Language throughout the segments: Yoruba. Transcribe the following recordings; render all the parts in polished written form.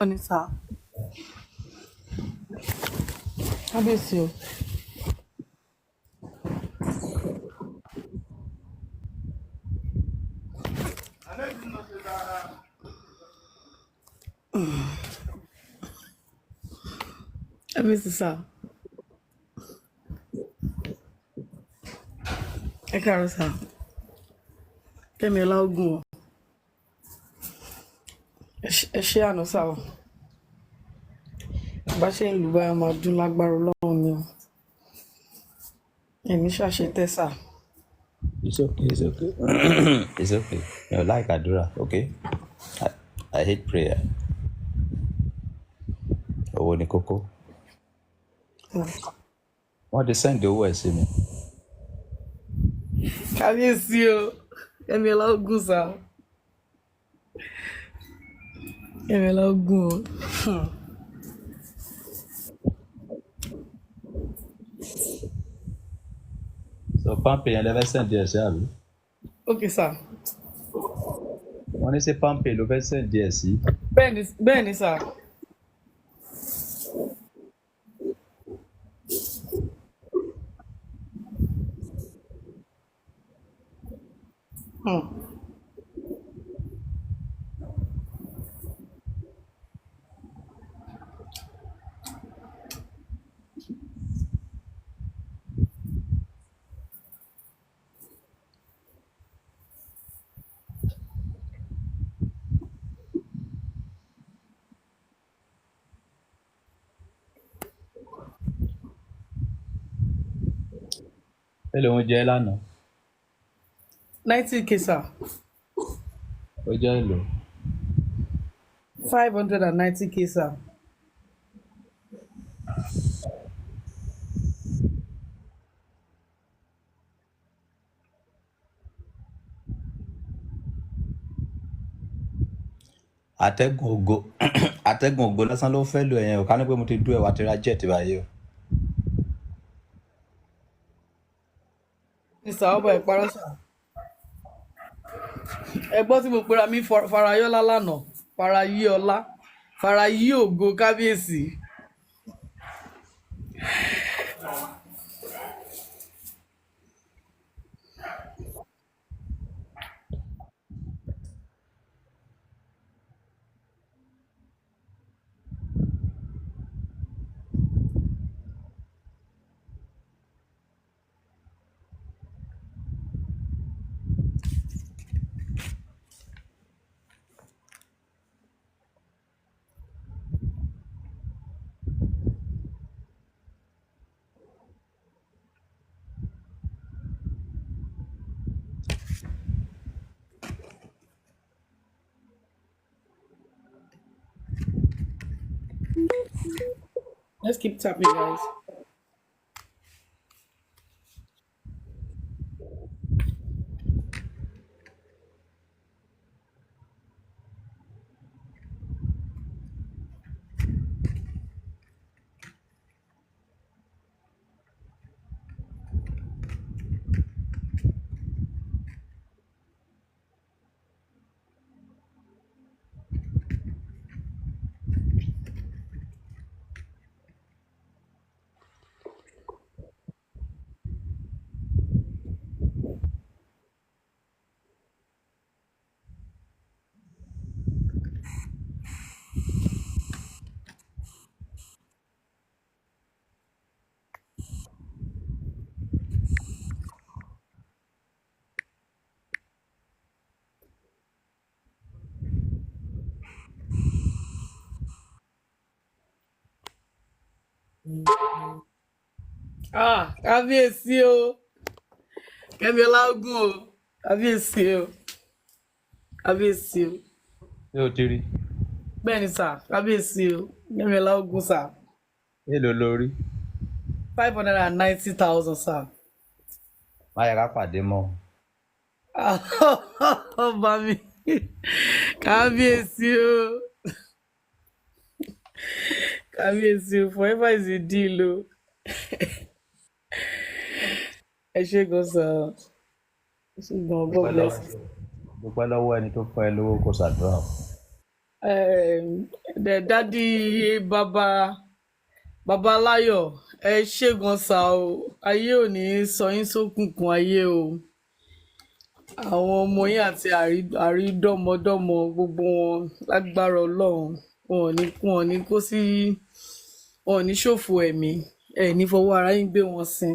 Anissa. How miss you? I miss you, sir. I can't, sir. Get me a loud go. She no sir. Bá ṣe ń lù báyà máa dún lágbára Ọlọ́run ni o. Èmi ṣàṣe tẹ́ sà. It's okay, it's okay. It's okay. You like Adura, okay? I hate prayer. Owó ni kókó. Wọ́n ti send owó ẹ̀ sí mi. Kábíyèsí o. Get me a loud go, sir. Get me a loud go. So pampe yẹn lẹ fẹ́ send ẹ̀ sí àbí? Okay, sir. Wọ́n ní ṣé pampe ló fẹ́ send ẹ̀ sí. Bẹ́ẹ̀ni, sir. Èló ń jẹ lánàá? 90K, sir. Ó jẹ́ èló? 590K, sir. Atẹ́gùn ògo lásán ló fẹ́ lò ẹ̀yẹn o. Ká ní pé mo ti dú ẹ̀ wá ti ra jet báyìí o. Mr. Ọba ìparọ́ sà. Ẹ gbọ́ tí mo pera mi Farayọ́lá lánàá. Farayíọlá. Farayí ògo kábíyèsí. Let's keep tapping, guys. Kábíyèsí o. Kẹ́mi Ọláògùn o. Kábíyèsí o. Kábíyèsí o. Ṣé o ti rí? Bẹ́ẹ̀ni sà, kábíyèsí o. Kẹ́mi Ọláògùn sà. Èló lórí? 590,000 sà. Má yẹ ká pàdé mọ́. Ọba mi. Kábíyèsí o. Kábíyèsí o. Forever is a deal o. Ẹ ṣé gan sà. Ẹ ṣé gan, God bless you. Dúpẹ́ lọ́wọ́ ẹni tó fún ẹ lówó kó ṣàdúrà. Dádì Babaláyọ̀, ẹ ṣé gan sa o. Ayé ò ní sọ yín sókùnkùn ayé o. Àwọn ọmọ yín àti àrídọ́mọdọ́mọ gbogbo wọn lágbára Ọlọ́run. Wọn ò ní kó sí, wọn ò ní ṣòfò ẹ̀mí. Ẹ ní fọwọ́ ara yín gbé wọn sin.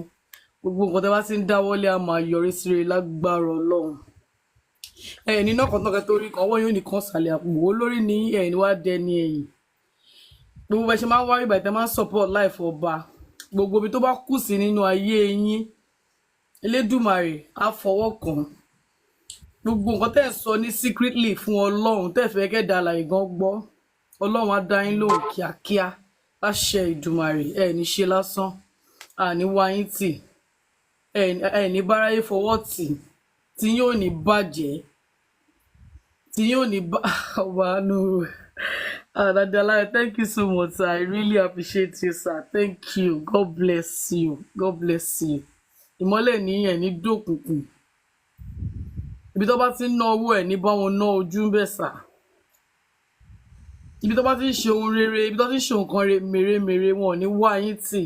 Gbogbo nǹkan tẹ́ bá ti ń dáwọ́lé á máa yọrí sí rere lágbára Ọlọ́run. Ní nọ́kàntọ́kẹ́ tó rí kan ọwọ́ yóò nìkan sàlẹ̀ àpò olórí ní ẹ̀yìn wá dẹni ẹ̀yìn. Gbogbo bẹ ṣe máa ń wá ìgbà tẹ́ máa ń support life ọba. Gbogbo ibi tó bá kù sí nínú ayé yín, Elédùmarè á fọwọ́ kàn. Gbogbo nǹkan tẹ́ ẹ̀ sọ ní secretly fún Ọlọ́run tẹ́ ẹ̀ fẹ́ kẹ́dà àlàyé gan gbọ́. Ọlọ́run á dá yín lóhùn kíákíá láṣẹ Ìdùmarè. Ẹ ní ṣe lásán, àní wá yín tì, ẹ ní báráyé fọwọ́ tì, tí yóò ní bàjẹ́, tí yóò ní wà nù. Dadalayo, thank you so much, sir. I really appreciate you, sir. Thank you. God bless you. God bless you. Ìmọ́lẹ̀ ní ẹ̀ ní dòkùnkùn. Ibi tó bá ti ń ná owó ẹ̀ ní bá wọn ná ojú ń bẹ̀ sà. Ibi tó bá ti ń ṣe ohun rere, ibi tó ti ń ṣe nǹkan mèremère wọn ò ní wá yín tì.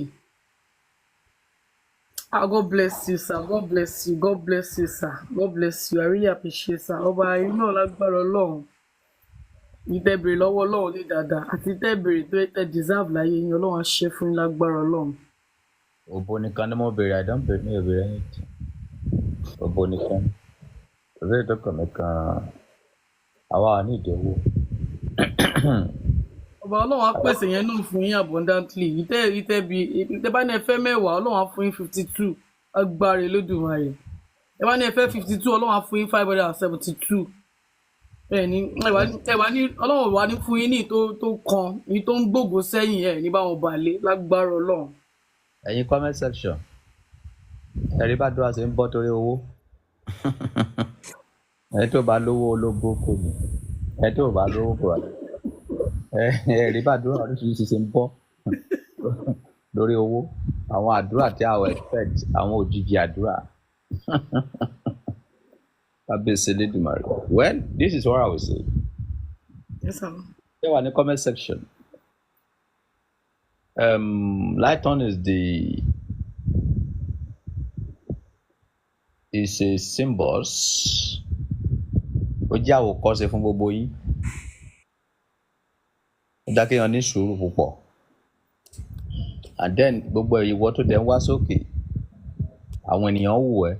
God bless you, sir. God bless you. God bless you, sir. God bless you. I really appreciate, sir. Ọba inú ọ̀lágbára Ọlọ́run. Ìtẹ̀bèrè lọ́wọ́ Ọlọ́run ní dáadáa àti ìtẹ̀bèrè tó tẹ̀ deserve láyé yín Ọlọ́run á ṣe fún yín lágbára Ọlọ́run. Òbò nìkan ni mo béèrè, I don't béèrè, mi ò béèrè anything. Òbò nìkan. Òbí tó kàn mí kan àwa ní ìdíwó. Ọba Ọlọ́run á pèsè yẹn náà fún yín abundantly. Ìtẹ́ bá ní ẹ fẹ́ 10 Ọlọ́run á fún yín 52 agbára Elédùmarè. Ẹ bá ní ẹ fẹ́ 52 Ọlọ́run á fún yín 572. Ẹwà ní Ọlọ́run wà ní fún yín ní tó kan ní tó ń gbògbó sẹ́yìn ẹ̀ ní báwọn balẹ̀ lágbára Ọlọ́run. Ẹ̀yin comment section ẹ̀rí bá dúrà sí ń bọ́ torí owó. Ẹni tó bá lówó ológbó kò ní, ẹni tó bá lówó kò rà. Ẹ̀rí bá dúrà oríṣiríṣi ṣe ń bọ́ lórí owó. Àwọn àdúrà tí a expect, àwọn òjijì àdúrà. Well, this is what I will say. Yes, sir. There in the comment section. Lighton is a symbols. Ó jẹ́ àwòkọ́ṣe fún gbogbo yín. Ó jẹ́ kéèyàn ní sùúrù púpọ̀. And then gbogbo ìwọ tó dẹ̀ ń wá sókè, àwọn ènìyàn wù ẹ́.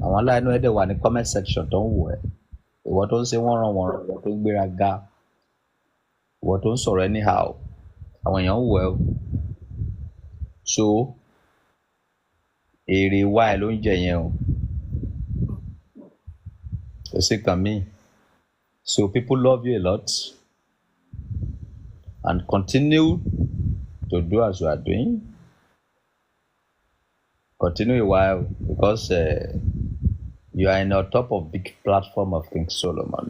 Àwọn aláìnú ẹ̀dẹ̀ wà ní comment section tó ń wò ẹ́. Ìwọ tó ń ṣe wọ́n ràn wọ́n, ìwọ tó ń gbéraga, ìwọ tó ń sọ̀rọ̀ anyhow, àwọn èèyàn wò ẹ́. So èrè wá ẹ̀ ló ń jẹ yẹn o. Kò sí kàn mí. So people love you a lot and continue to do as you are doing. Continue a while because you are in on top of big platform of King Solomon.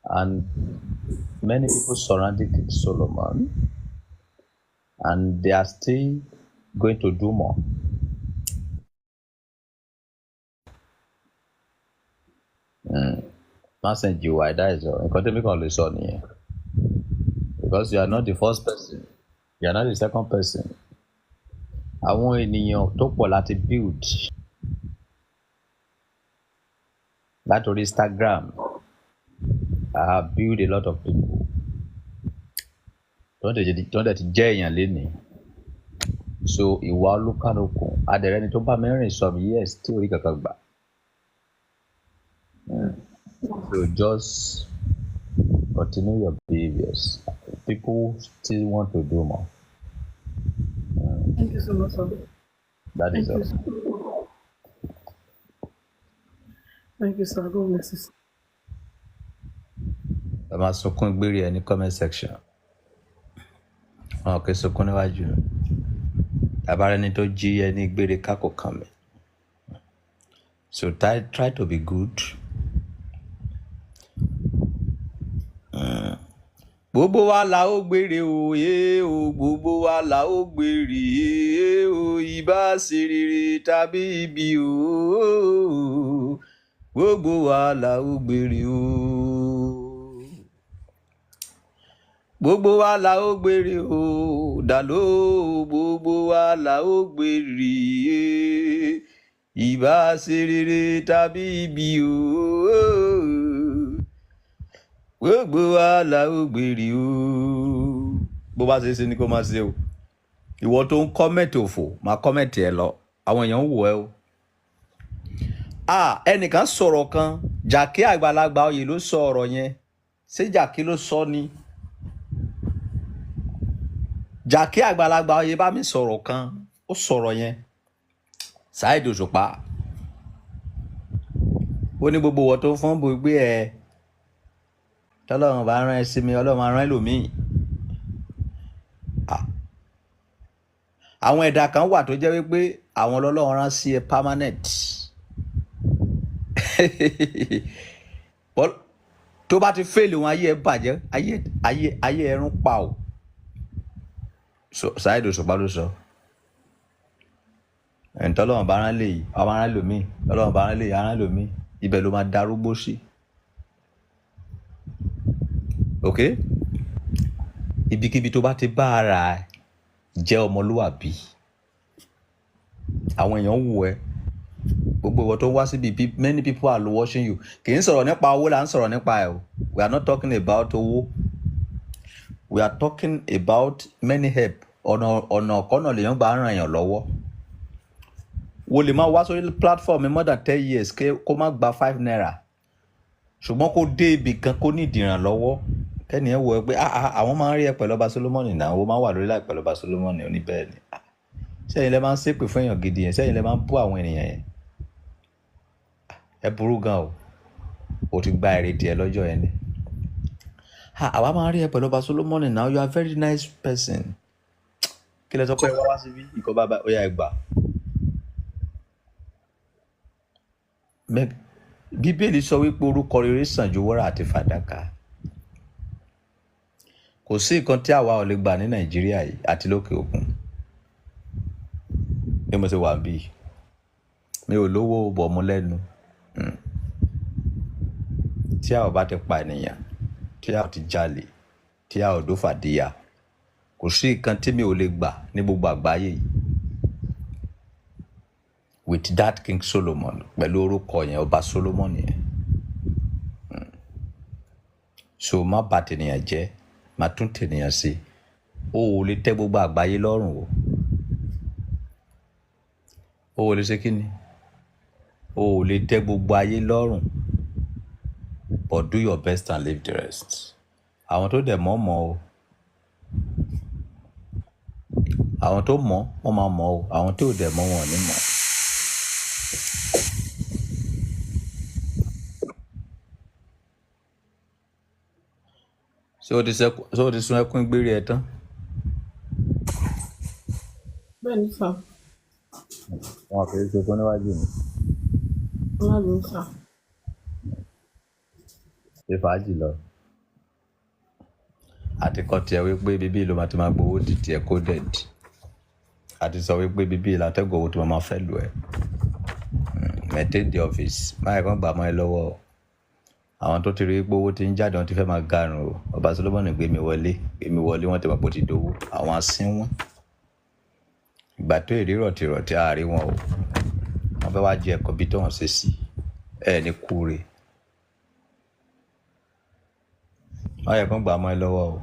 And many people surrounding King Solomon and they are still going to do more. Message you why that is all. Because you are not the first person. You are not the second person. Àwọn ènìyàn tó pọ̀ láti build látòrí Instagram. I have built a lot of people. Don't let it jẹ́ èèyàn lénìí. So ìwà olúkálùkù adẹ̀rẹ́ni tó bá mẹ́rin some years tí orí kankan gbà. So just continue your behaviors. People still want to do more. Thank you so much, sir. That is all. Thank you, sir. God bless you. Ẹ máa sunkún gbére ẹ ní comment section. Wọn kì í sunkún níwájú. Àbára ẹni tó jí ẹni gbére kákò kàn mí. So try to be good. Gbogbo wa la ó gbére o, gbogbo wa la ó gbére o, ìbá ṣe rere tàbí ibi o. gbogbo wa la ó gbèrè o gbogbo wa la ó gbèrè o dàló gbogbo wa la ó gbèrè ìbá ṣe rere tàbí ibi o gbogbo wa la ó gbèrè o bó bá ṣe ṣe ni kó máa ṣe o ìwọ tó ń kọ́mẹ̀tì òfò máa kọ́mẹ̀tì ẹ lọ àwọn èèyàn ń wò ẹ́ o. Ẹnìkan sọ̀rọ̀ kan Jàkí Àgbàlagbà Oyè ló sọ ọ̀rọ̀ yẹn ṣé Jàkí ló sọ ni Jàkí Àgbàlagbà Oyè bá mi sọ̀rọ̀ kan ó sọ̀rọ̀ yẹn Saheed Òṣùpá ó ní gbogbo wọ́n tó ń fọ́n gbogbo ẹ̀ tọ́lọ́run bá rán ẹ sí mi Ọlọ́run máa rán ẹlòmíì. Àwọn ẹ̀dá kan wà tó jẹ́ wípé àwọn Ọlọ́run rán sí ẹ permanent tó bá ti fèlè wọn ayé ẹ bàjẹ́ ayé ẹrún pa o. Saheed Òṣùpá ló sọ ẹ̀ńtọ́lọ́run bá rán lè yìí ọmọ rán lòmíì Ọlọ́run bá rán lè yìí rán lòmíì ibẹ̀ ló máa darúgbó sí. Ok ibikíbi tó bá ti bá ara jẹ́ ọmọlúwàbí àwọn èèyàn wò ẹ́ gbogbo ìwọ tó ń wá síbi many people are watching you kì í sọ̀rọ̀ nípa owó là ń sọ̀rọ̀ nípa ẹ̀ o we are not talking about owó we are talking about many help ọ̀nà ọ̀kọ́nà lèèyàn gbà ràn èèyàn lọ́wọ́ wo lè máa wá sórí platform more than 10 years kó má gba 5 naira ṣùgbọ́n kó dé ibì kan kó ní ìdìrànlọ́wọ́ kẹ́ni ẹ̀ wọ ẹ pé àwọn máa ń rí ẹ pẹ̀lú Ọba Solomoni náà owó máa wà lórí láì pẹ̀lú Ọba Solomoni oníbẹ̀ẹ́ ni sẹ́yìn lẹ́ máa ń ṣépè fún èèyàn gidi yẹn sẹ́yìn lẹ́ máa ń bú àwọn ènìyàn yẹn ẹ burú gan o ti gba èrè díẹ̀ lọ́jọ́ yẹn ni àwa máa ń rí ẹ pẹ̀lú Ọba Solomoni náà you are a very nice person kí lẹ sọ pé wá síbí ìkọ́ bàbá ó yá ẹ gbà. Bíbélì sọ wípé orúkọ rere sàn ju wúrà àti fàdákà kò sí nǹkan tí àwa ò lè gbà ní Nàìjíríà yìí àti lókè òkun bí mo ṣe wà bí mi ò lówó bọ̀ mú lẹ́nu tí a ò bá ti pa ènìyàn tí a ò ti jalè tí a ò dó fàdíyà kò sí nǹkan tí mi ò lè gbà ní gbogbo àgbáyé yìí with that King Solomon pẹ̀lú orúkọ yẹn Ọba Solomon yẹn so má bà tènìyàn jẹ́ má tún tènìyàn sí o ò lè tẹ́ gbogbo àgbáyé lọ́rùn o ò lè ṣe kí ni o ò lè tẹ́ gbogbo ayé lọ́rùn but do your best and leave the rest. Àwọn tó dẹ̀ mọ̀ o àwọn tó mọ̀ wọ́n máa mọ̀ o àwọn tó dẹ̀ mọ̀ wọn ò ní mọ̀. Ṣé o ti sun ẹkún ìgbérí ẹ tán? Bẹ́ẹ̀ni sà. Wọn kì í ṣe fún níwájú mi. Ọlọ́run sà. Ṣé fàájì lọ? Àti kọ́ tiẹ̀ wípé bíbí ló máa ti máa gbowó di tiẹ̀ coded. Àti sọ wípé bíbí ìlàtẹ́gùn owó tí wọ́n máa fẹ́ lù ẹ́. Maintain the office. Máyì kan gbà mọ́ ẹ lọ́wọ́ o. Àwọn tó ti rí pé owó ti ń jáde wọn ti fẹ́ máa garun o. Ọba Solomoni gbé mi wọlé wọ́n ti pàpọ̀ ti dowó. Àwọn asínwọ́n. Ìgbà tó èrè rọ̀tìrọ̀tì àárín wọn o. Wọ́n fẹ́ wá jẹ ẹ̀kọ́ bí tó wọ́n ṣe sí. Ní kúre. Máyì kan gbà mọ́ ẹ lọ́wọ́ o.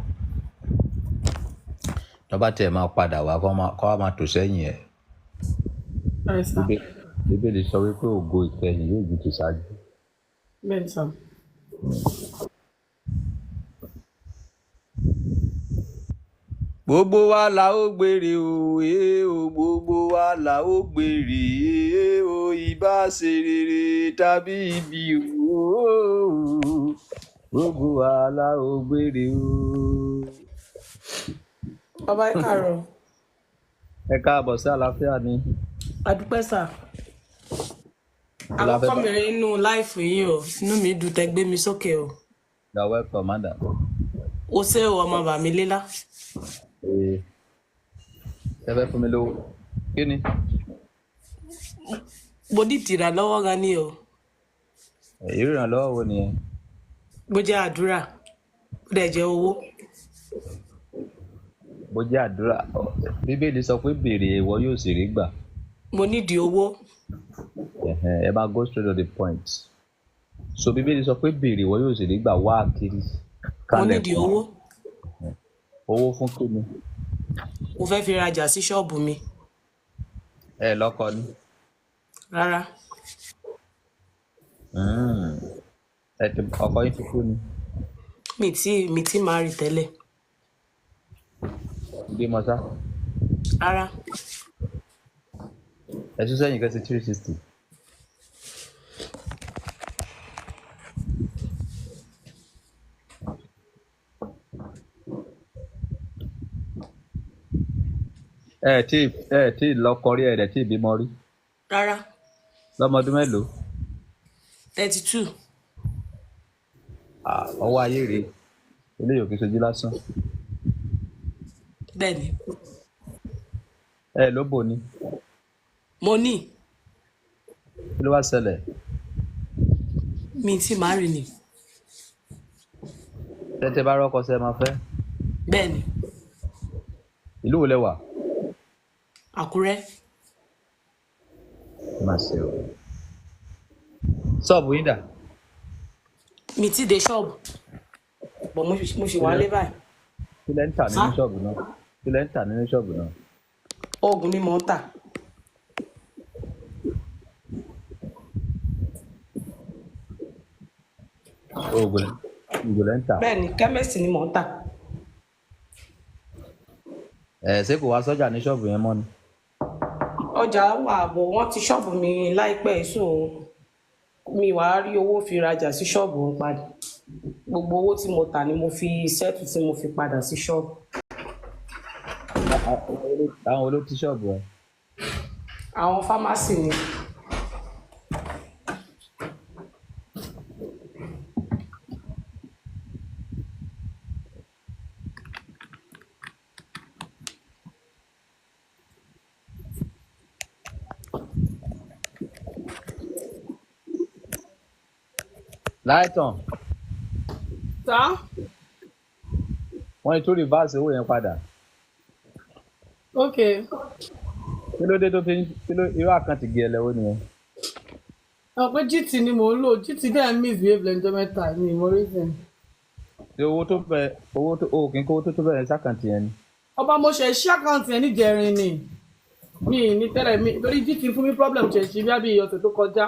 Lọ́ba tẹ̀ máa padà wá kọ́ wá máa tò sẹ́yìn ẹ̀. Bíbélì sọ wípé ògo ìkẹyìn yóò ju ti ṣáájú. Bẹ́ẹ̀ni sà. Gbogbo wa la ó gbèrè o gbogbo wa la ó gbèrè o ìbá ṣe rere tàbí ibi o gbogbo wa la ó gbèrè o. Bàbá ẹ káàárọ̀. Ẹ káàbọ̀ sí àlàáfíà ni. Adúpẹ́ sà. Àkọ́kọ́ mi rí inú láìfù yìí o inú mi dùn tẹ́ gbé mi sókè o. You are welcome, madam. O ṣé o ọmọ bàmí lílá. Ẹ fẹ́ fún mi lówó. Kí ni? Mo ní ìtìrà lọ́wọ́ gan ni o. irú ìrànlọ́wọ́ wo nìyẹn? bó jẹ́ àdúrà bó dẹ̀ jẹ́ owó. Bó jẹ́ àdúrà, bíbélì sọ pé béèrè ìwọ yóò sì rí gbà. mo nídìí owó. Ẹ máa go straight to the point. So bíbélì sọ pé béèrè ìwọ yóò sì rí gbà, wá kiri. mo nídìí owó. Owó fún kíni? mo fẹ́ fi rajà sí ṣọ́ọ̀bù mi. Ẹ lọ́kọ ni? Rárá. Ọkọ yín ti kú ni? mi tí máa rí tẹ́lẹ̀. Bímọ sá? Rárá. Ẹ tún sẹ́yìn kẹ́sì 360. Ẹ tí lọ́kọ rí, ẹ̀ tí bímọ rí? Rárá. Lọ́mọdún mélòó? 32. Ọwọ́ ayé rèé, eléyìí ò kì í ṣojú lásán. Bẹ́ẹ̀ni. Ẹ lóbò ni? Mo ní. Kí ló wá ṣẹlẹ̀? Mi tí máa rí ni. Tẹ́tẹ́ bá rọ́kọ ṣe máa fẹ́? Bẹ́ẹ̀ni. Ìlú wo lẹ wà? Àkúrẹ́. Má ṣe o. Ṣọ́ọ̀bù yín dà? Mi ti dé ṣọ́ọ̀bù bọ̀ mo ṣì wálé báyìí. Kí lẹ ń tà nínú ṣọ́ọ̀bù náà? Kí lẹ ń tà nínú ṣọ́ọ̀bù náà? Oògùn ni mò ń tà. Oògùn lẹ ń tà? Bẹ́ẹ̀ni, kẹ́mẹ́sì ni mò ń tà. Ṣé kò wá sọ́jà ní ṣọ́ọ̀bù yẹn mọ́ ni? Ọjà wà bọ̀ wọ́n ti ṣọ́ọ̀bù mi láìpẹ́ so mi wàá rí owó fi rajà sí ṣọ́ọ̀bù ń padà. Gbogbo owó tí mo tà ni mo fi sẹ́tù tí mo fi padà sí ṣọ́ọ̀bù. Àwọn olóò ti ṣọ́ọ̀bù ẹ? Àwọn fámásì ni. Láìtàn. Sá? Wọ́n ní tó rìvásì owó yẹn padà. Ok. Kí ló dé tó fi irú àkáǹtì gé ẹlẹ́wọ́ nìyẹn? Àwọn pé GT ni mò ń lò, GT dẹ́ misbehave lẹ́jọ́ mẹ́ta ní ìmọ̀ reason. Ṣé owó tó kì í kó owó tó bẹ̀rẹ̀ sákàǹtì yẹn ni? Ọba mo ṣe ṣí àkáǹtì yẹn níjẹrin ni. Mi ní tẹ́lẹ̀ mi lórí GT fún mi problem ṣe ṣe bí ọ̀sẹ̀ tó kọjá.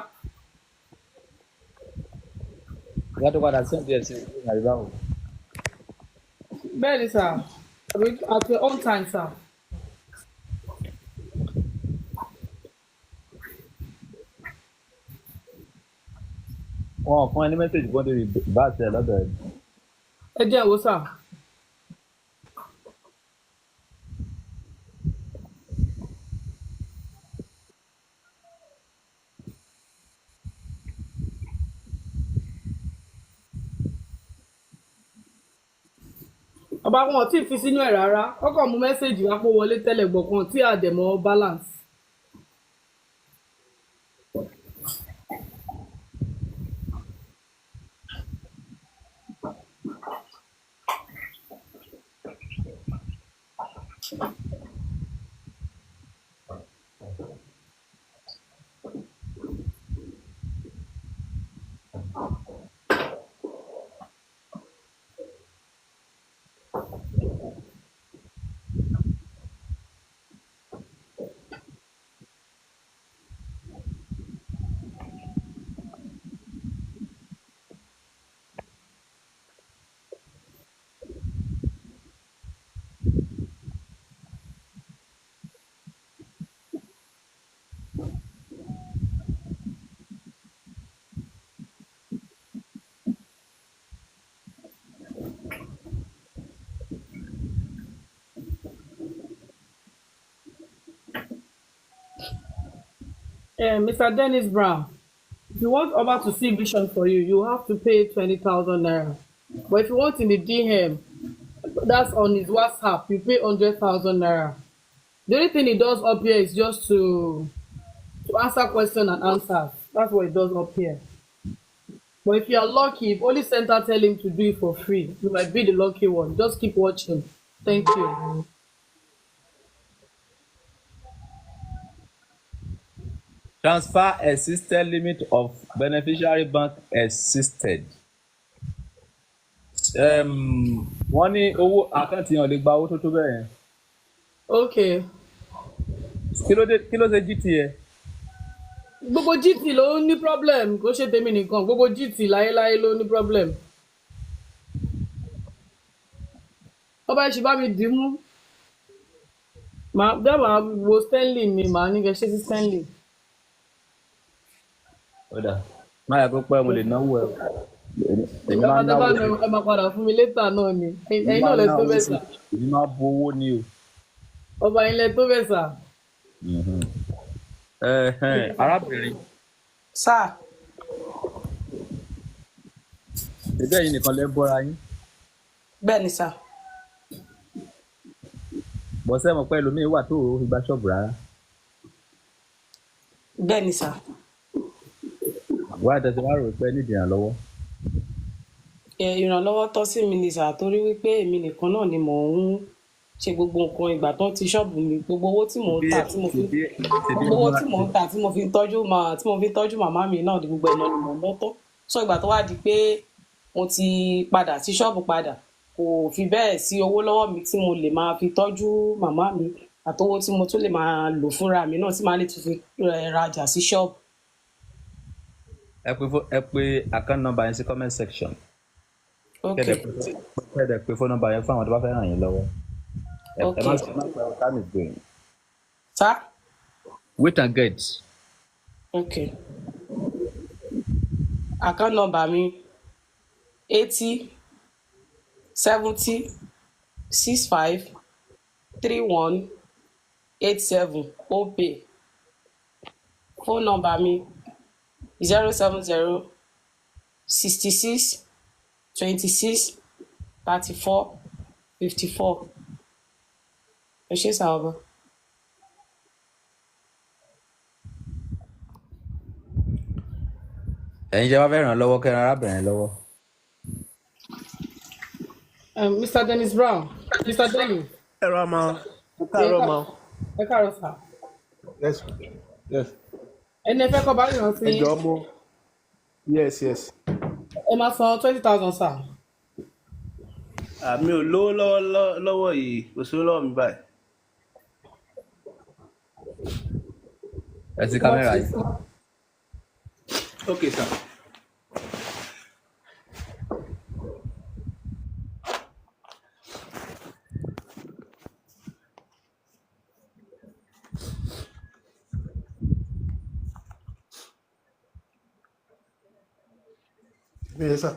Ìyá tó padà sí ọ̀dẹ̀ sí ìlú àríwá o. Bẹ́ẹ̀ni sà, at your own time sà. Wọn ò fún ẹ ní mẹ́sẹ̀jì bọ́n dé rìvásì ẹ lọ́dọ̀ ẹ̀. Ẹ jẹ́ ìwò sà. Ọba wọn ò tí ì fi sínú ẹ̀ rárá, ọkọ̀ mú mẹ́sẹ̀jì wá pé wọlé tẹ́lẹ̀ gbọ̀kan tí àdẹ̀mọ́ balance. Mr. Dennis Brown, if you want Oba to see vision for you, you have to pay 20,000 naira. But if you want in the DM, that's on his WhatsApp, you pay 100,000 naira. The only thing he does up here is just to answer questions and answers. That's what he does up here. But if you are lucky, if only center tell him to do it for free, you might be the lucky one. Just keep watching. Thank you. Transfer existed limit of beneficiary bank existed. Wọ́n ní owó àkáǹtì yẹn ò lè gba owó tó bẹ́ẹ̀ yẹn. Okay. Kí ló ṣe GT yẹn? Gbogbo GT ló ní problem, kò ṣe tèmi nìkan. Gbogbo GT láéláé ló ní problem. Ọba ìṣì bá mi dì í mú. Máa wo Stanley mi, màá ní kẹ́ ṣe sí Stanley. Ọ̀dà má yà kó pẹ́ mo lè náwó ẹ̀. Èmi máa ń Ìjọba náwó tẹ́ bá ẹ máa padà fún mi létà náà ni. Ẹ̀yin náà lẹ tó bẹ̀ sà. Èmi máa bo owó ni o. Ọba yín lẹ tó bẹ̀ sà. Arábìnrin. Sir. Ẹgbẹ́ yìí nìkan lẹ́ bọ́ra yín. Bẹ́ẹ̀ ni sà. Bọ́sẹ̀ mọ̀ pé ẹlòmíín wà tó o fi gba ṣọ́ọ̀bù rárá. Bẹ́ẹ̀ ni sà. Wá tẹ̀sí wá rò pé nídìí ìrànlọ́wọ́. Ìrànlọ́wọ́ tọ́ sí mi ni sà, torí wípé èmi nìkan náà ni mò ń ṣe gbogbo nǹkan. Ìgbà tán ti ṣọ́ọ̀bù mi, gbogbo owó tí mò ń tà tí mo fi tọ́jú màmá mi náà di gbogbo ẹ̀nà ni mò ń lọ́tọ́. So ìgbà tó wá di pé mo ti padà sí ṣọ́ọ̀bù padà, kò fi bẹ́ẹ̀ sí owó lọ́wọ́ mi tí mo lè máa fi tọ́jú màmá mi, àtowó tí mo tún lè máa lò fúnra mi náà tí màá lè tún fi rajà sí ṣọ́ọ̀bù. Ẹ pé account number yẹn sí comment section. Okay. Kẹ́dẹ̀ pé phone number yẹn fún àwọn tó bá fẹ́ ràn yín lọ́wọ́. Okay. Ẹ má sọ pé time is going. Sir? Wait and get. Okay. Account number mi 80 70 65 31 87 OBA. Phone number mi 070 66 26 34 54. Ẹ ṣé sà ọba. Ẹ̀yin jẹ́ wá fẹ́ ràn lọ́wọ́ kẹ́ran arábìnrin lọ́wọ́. Mr. Dennis Brown. Mr. Dennis. Ẹ rọ ma. Ẹ káàárọ̀ ma. Ẹ káàárọ̀ sà. Yes. Yes. Ẹni ẹ fẹ́ kọ́ bá yàn sí. Ẹ jọ̀ọ́ mo. Yes. Ẹ máa san 20,000 sà. Mi ò lówó lọ́wọ́ yìí, kò sí lọ́wọ́ mi báyìí. Ẹ sí kámẹ́rà yìí. Okay, sir. Yes, sir.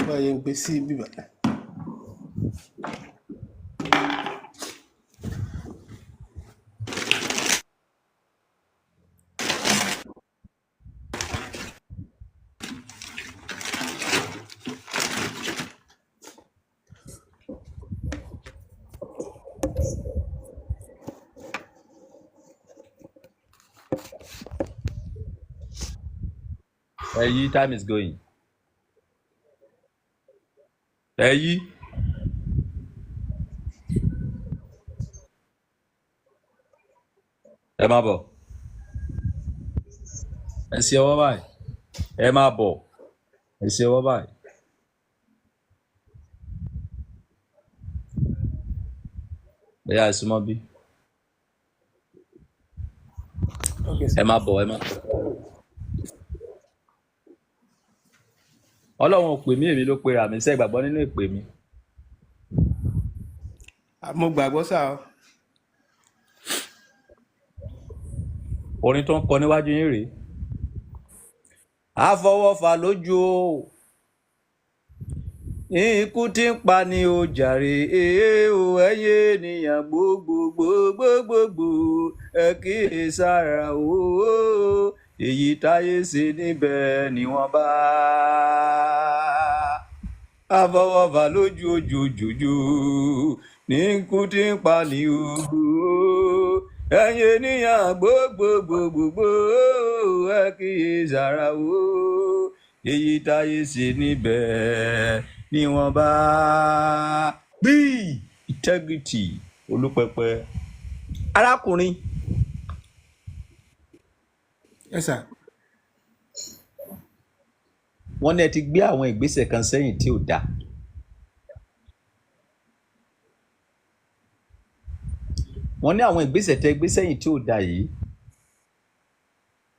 Báyìí ń gbé sí bíbá. Time is going. Ẹ máa bọ̀. Ẹ ṣe ọwọ́ báyìí. Ẹ máa bọ̀. Ẹ ṣe ọwọ́ báyìí. Bẹ́ẹ̀ àìsàn mọ́ bí. Ẹ máa bọ̀. Ọlọ́run ò pè mí, èmi ló pe ra mi, ṣé gbàgbọ́ nínú ìpè mi. Mo gbàgbọ́ sà o. Orin tó ń kọ níwájú yín rèé. Àfọwọ́fà lójú o, ikú tí ń pa ni o jàre, o ẹyẹ ènìyàn gbogbogbò ẹ kíyèsára o, èyí táyé ṣe níbẹ̀ ni wọ́n bá. Àfọwọ́fà lójú ojújújú ní ikú tí ń pa ni o, ẹ̀yin ènìyàn gbogbogbò ẹ kíyè sára o èyí táyé ṣe níbẹ̀ ni wọ́n bá gbí integrity Olúpẹpẹ. Arákùnrin. Yes, sir. Wọ́n ní ẹ ti gbé àwọn ìgbésẹ̀ kan sẹ́yìn tí ò dáa. Wọ́n ní àwọn ìgbésẹ̀ tẹ́ gbé sẹ́yìn tí ò dáa yìí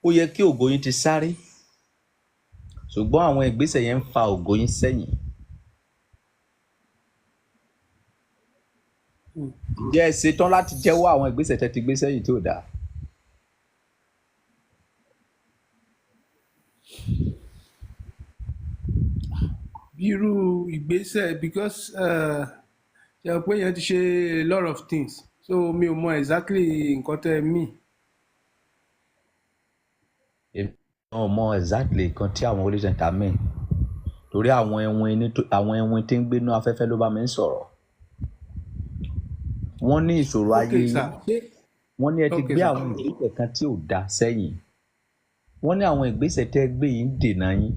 ó yẹ kí ògo yín ti sáré ṣùgbọ́n àwọn ìgbésẹ̀ yẹn ń fa ògo yín sẹ́yìn. Ǹjẹ́ ẹ ṣetán láti jẹ́wọ́ àwọn ìgbésẹ̀ tẹ́ ti gbé sẹ́yìn tí ò dáa? Irú ìgbésẹ̀ because ṣe o pé yẹn ti ṣe a lot of things so mi ò mọ exactly nǹkan tẹ́ ẹ mean. Èmi ò mọ exactly nǹkan tí àwọn Holy Center mean torí àwọn ẹ̀wọ̀n tí ń gbénú afẹ́fẹ́ ló bá mi ń sọ̀rọ̀. Wọ́n ní ìṣòro ayé yín. Wọ́n ní ẹ ti gbé àwọn ìgbésẹ̀ kan tí ò dáa sẹ́yìn. Wọ́n ní àwọn ìgbésẹ̀ tẹ́ gbé yìí ń dènà yín.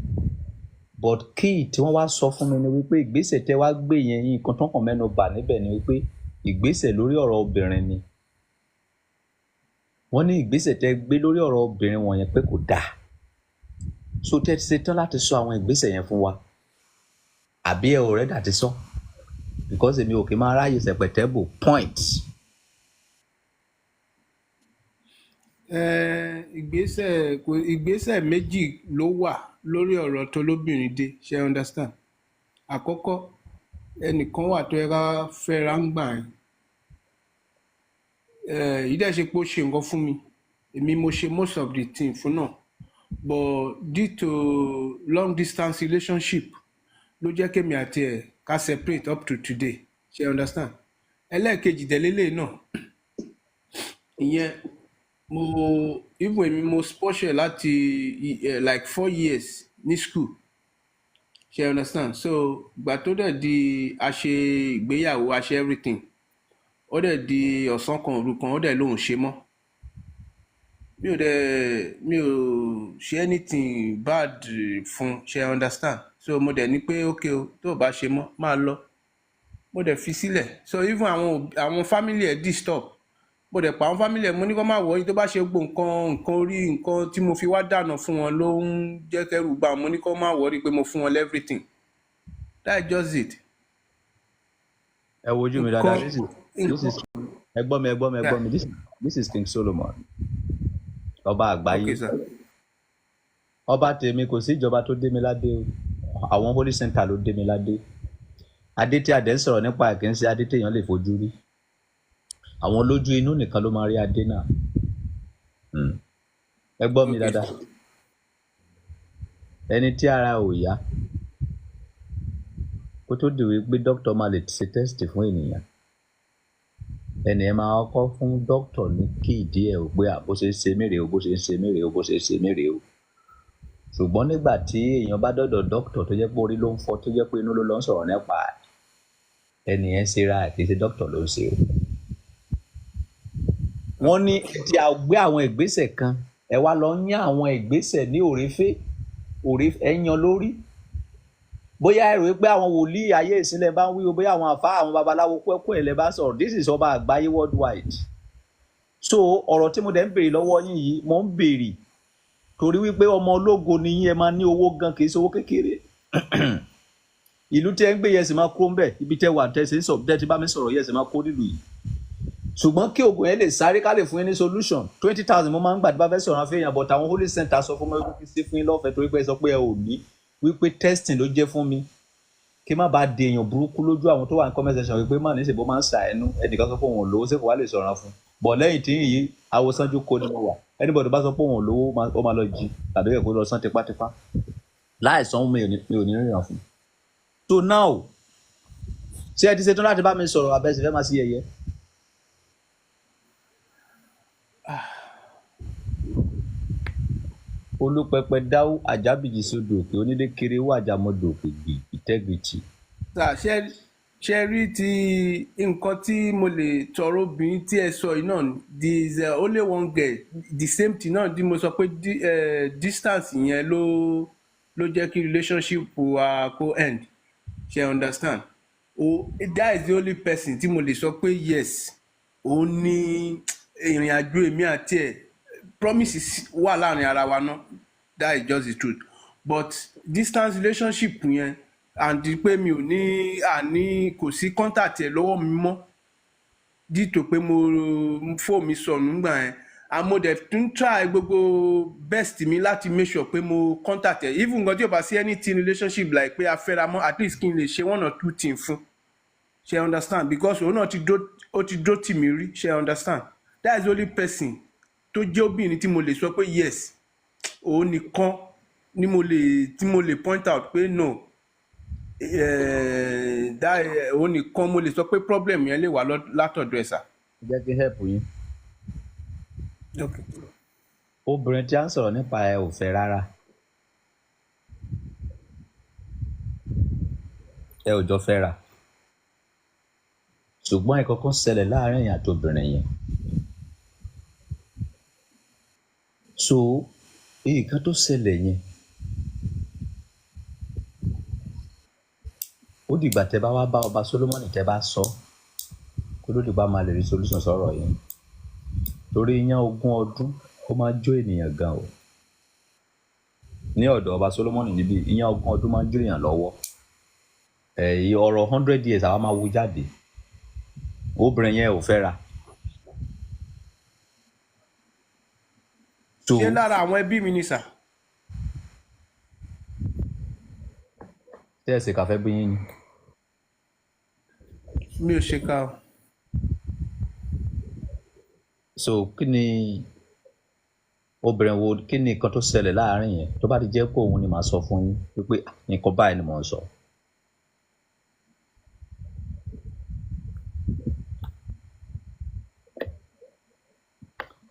But key tí wọ́n wá sọ fún mi ni wípé ìgbésẹ̀ tẹ́ wá gbé yẹn yín nǹkan tó kàn mẹ́nu bà níbẹ̀ ni wípé ìgbésẹ̀ lórí ọ̀rọ̀ obìnrin ni. Wọ́n ní ìgbésẹ̀ tẹ́ gbé lórí ọ̀rọ̀ obìnrin wọ̀nyẹn pé kò dáa. So tẹ́ ti ṣetán láti sọ àwọn ìgbésẹ̀ yẹn fún wa. Àbí ẹ ò rẹ́dà ti sọ? Because èmi ò kì í máa ráyè sẹ̀pẹ̀tẹ́bù point. Ìgbésẹ̀ méjì ló wà lórí ọ̀rọ̀ tó lóbìnrin dé ṣe understand. Àkọ́kọ́ ẹnìkan wà tó ẹ̀ka fẹ́ra ń gbà yín yìí dẹ̀ ṣe pé ó ṣe nǹkan fún mi èmi mo ṣe most of the thing fún náà but due to long distance relationship ló jẹ́ kémi àti ẹ̀ ká separate up to today ṣe understand. Ẹlẹ́ẹ̀kejì dẹ̀lélẹ̀ náà ìyẹn èmi mo sponsor láti like 4 years ní school ṣe understand. So ìgbà tó dẹ̀ di a ṣe ìgbéyàwó a ṣe everything ó dẹ̀ di ọ̀sán kan òru kan ó dẹ̀ lóhùn ṣe mọ́ mi ò ṣe anything bad fún ṣe understand. So mo dẹ̀ ní pé okay o tó o bá ṣe mọ́ máa lọ mo dẹ̀ fi sílẹ̀. So even àwọn family ẹ̀ disturb mo dẹ̀ pa àwọn family ẹ̀ mo ní kó má wọ̀nyí tó bá ṣe gbogbo nǹkan orí nǹkan tí mo fi wá dáná fún wọn ló ń jẹ́ kẹ́rù bà mo ní kó má wọ̀rí pé mo fún wọn everything. That's just it. Ẹ wojú mi dáadáa this is ẹ gbọ́ mi this is King Solomon ọba àgbáyé. Okay, sir. Ọba tèmi kò sí ìjọba tó dé mi ládé o àwọn Holy Center ló dé mi ládé. Adé tí adé ń sọ̀rọ̀ nípa ẹ̀ kì í ṣe adé téèyàn lè fojú rí àwọn lójú inú nìkan ló máa rí adé náà. Ẹ gbọ́ mi dáadáa ẹni tí ara ò yá kó tó di wípé dókítà máa lè ṣe test fún ènìyàn ẹni ẹ máa kọ́ fún dókítà ní kí ìdí ẹ̀ ò pé bó ṣe ń ṣe mí o bó ṣe ń ṣe mí o bó ṣe ń ṣe mí o ṣùgbọ́n nígbà tí èèyàn bá dọ́dọ̀ dókítà tó jẹ́ pé orí ló ń fọ́ tó jẹ́ pé inú ló lọ ń sọ̀rọ̀ nípa ẹni ẹ ṣe ra kì í ṣe dókítà ló ń ṣe o. Wọ́n ní tí a gbé àwọn ìgbésẹ̀ kan ẹ wá lọ yán àwọn ìgbésẹ̀ ní òrèfé ẹ̀yàn lórí bóyá ẹ rò pé àwọn wòlíì ayé ìsìnlẹ̀ bá ń wí o bóyá àwọn àfáà àwọn babaláwo kúẹ́kú ẹ̀ lẹ́ bá sọ̀rọ̀ this is ọba àgbáyé worldwide. So ọ̀rọ̀ tí mo dẹ̀ ń béèrè lọ́wọ́ yín yìí mo ń béèrè torí wípé ọmọ ológo ni yín ẹ máa ní owó gan kì í ṣe owó kékeré ìlú tẹ́ ń gbé yẹn sì máa kó ń bẹ̀ ibi tẹ́ wà tẹ́ sì ń sọ tẹ́ ti bá mi sọ̀rọ̀ yẹn sì máa kó nílùú yìí ṣùgbọ́n kí oògùn yẹn lè sáré ká lè fún yín ní solution 20,000 mo máa ń gbà tí bá fẹ́ sọ̀rọ̀ àfihàn but àwọn Holy Center sọ fún mi wípé kí sí fún yín lọ́fẹ̀ẹ́ torí pé ẹ sọ pé ẹ ò ní wípé testing ló jẹ́ fún mi kí má bàa di èèyàn burúkú lójú àwọn tó wà ní comment section wípé má ní ṣe bó máa ń ṣà ẹnu ẹnìkan sọ pé òun ò lówó ṣé kò wá lè sọ̀rọ̀ fún bọ̀ lẹ́yìn tí yìí Awósánjú kó ní mo wà anybody bá sọ pé òun ò lówó ó máa lọ jí tàbí ẹ̀kọ́ lọ sán tipátipá láìsàn mi ò ní rìnrìn fún. So now ṣé ẹ ti ṣetán láti bá mi sọ̀rọ̀ abẹ́sẹ̀ fẹ́ máa sí yẹ̀yẹ́. Olúpẹpẹ dáwó àjábìjì sódò òkè onílé kiri wà àjàmọdò òkè gbì integrity. ṣe rí ti nǹkan tí mo lè tọrọ obìnrin tí ẹ sọ yìí náà there is only one girl the same thing náà tí mo sọ pé distance yẹn ló jẹ́ kí relationship wa kó end ṣe understand that is the only person tí mo lè sọ pé yes òun ni ìrìn àjò èmi àti ẹ̀ promises wà láàrin ara wa náà that is just the truth but distance relationship yẹn and pé mi ò ní àní kò sí contact ẹ̀ lọ́wọ́ mi mọ́ dítò pé mo fóònù mi sọnù nígbà yẹn and mo dẹ̀ tún try gbogbo best mi láti make sure pé mo contact ẹ̀ even nǹkan tí ò bá sí anything relationship like pé a fẹ́ra mọ́ at least kí n lè ṣe one or two things fún ṣe understand because òun náà ó ti dó tì mí rí ṣe understand that is the only person tó jẹ́ obìnrin tí mo lè sọ pé yes òun nìkan ni tí mo lè point out pé no òun nìkan mo lè sọ pé problem yẹn lè wà látọ̀dọ̀ ẹ̀ sà. jẹ́ kí help yín. obìnrin tí a ń sọ̀rọ̀ nípa ẹ̀ ò fẹ́ rárá ẹ ò jọ fẹ́ra ṣùgbọ́n ìkọ̀kọ̀ ṣẹlẹ̀ láàrin èèyàn àti obìnrin yẹn so nǹkan tó ṣẹlẹ̀ yẹn ó dìgbà tẹ́ bá wá bá ọba Solomoni tẹ́ bá sọ kó ló dìgbà máa lè rí solution sọ̀rọ̀ yẹn torí iyán 20 ọdún ó máa jó ènìyàn gan o ní ọ̀dọ̀ ọba Solomoni níbi iyán 20 ọdún máa jó èèyàn lọ́wọ́ ọ̀rọ̀ 100 years àwa máa wú jáde obìnrin yẹn ò fẹ́ ra. ṣé lára àwọn ẹbí mi ni sà. ṣé ẹ ṣe kàfẹ́ bí yín ni. mi ò ṣe ká o. so kí ni obìnrin wo kí ni nǹkan tó ṣẹlẹ̀ láàrin yẹn tó bá ti jẹ́ pé òun ni màá sọ fún yín wípé nǹkan báyìí ni mò ń sọ.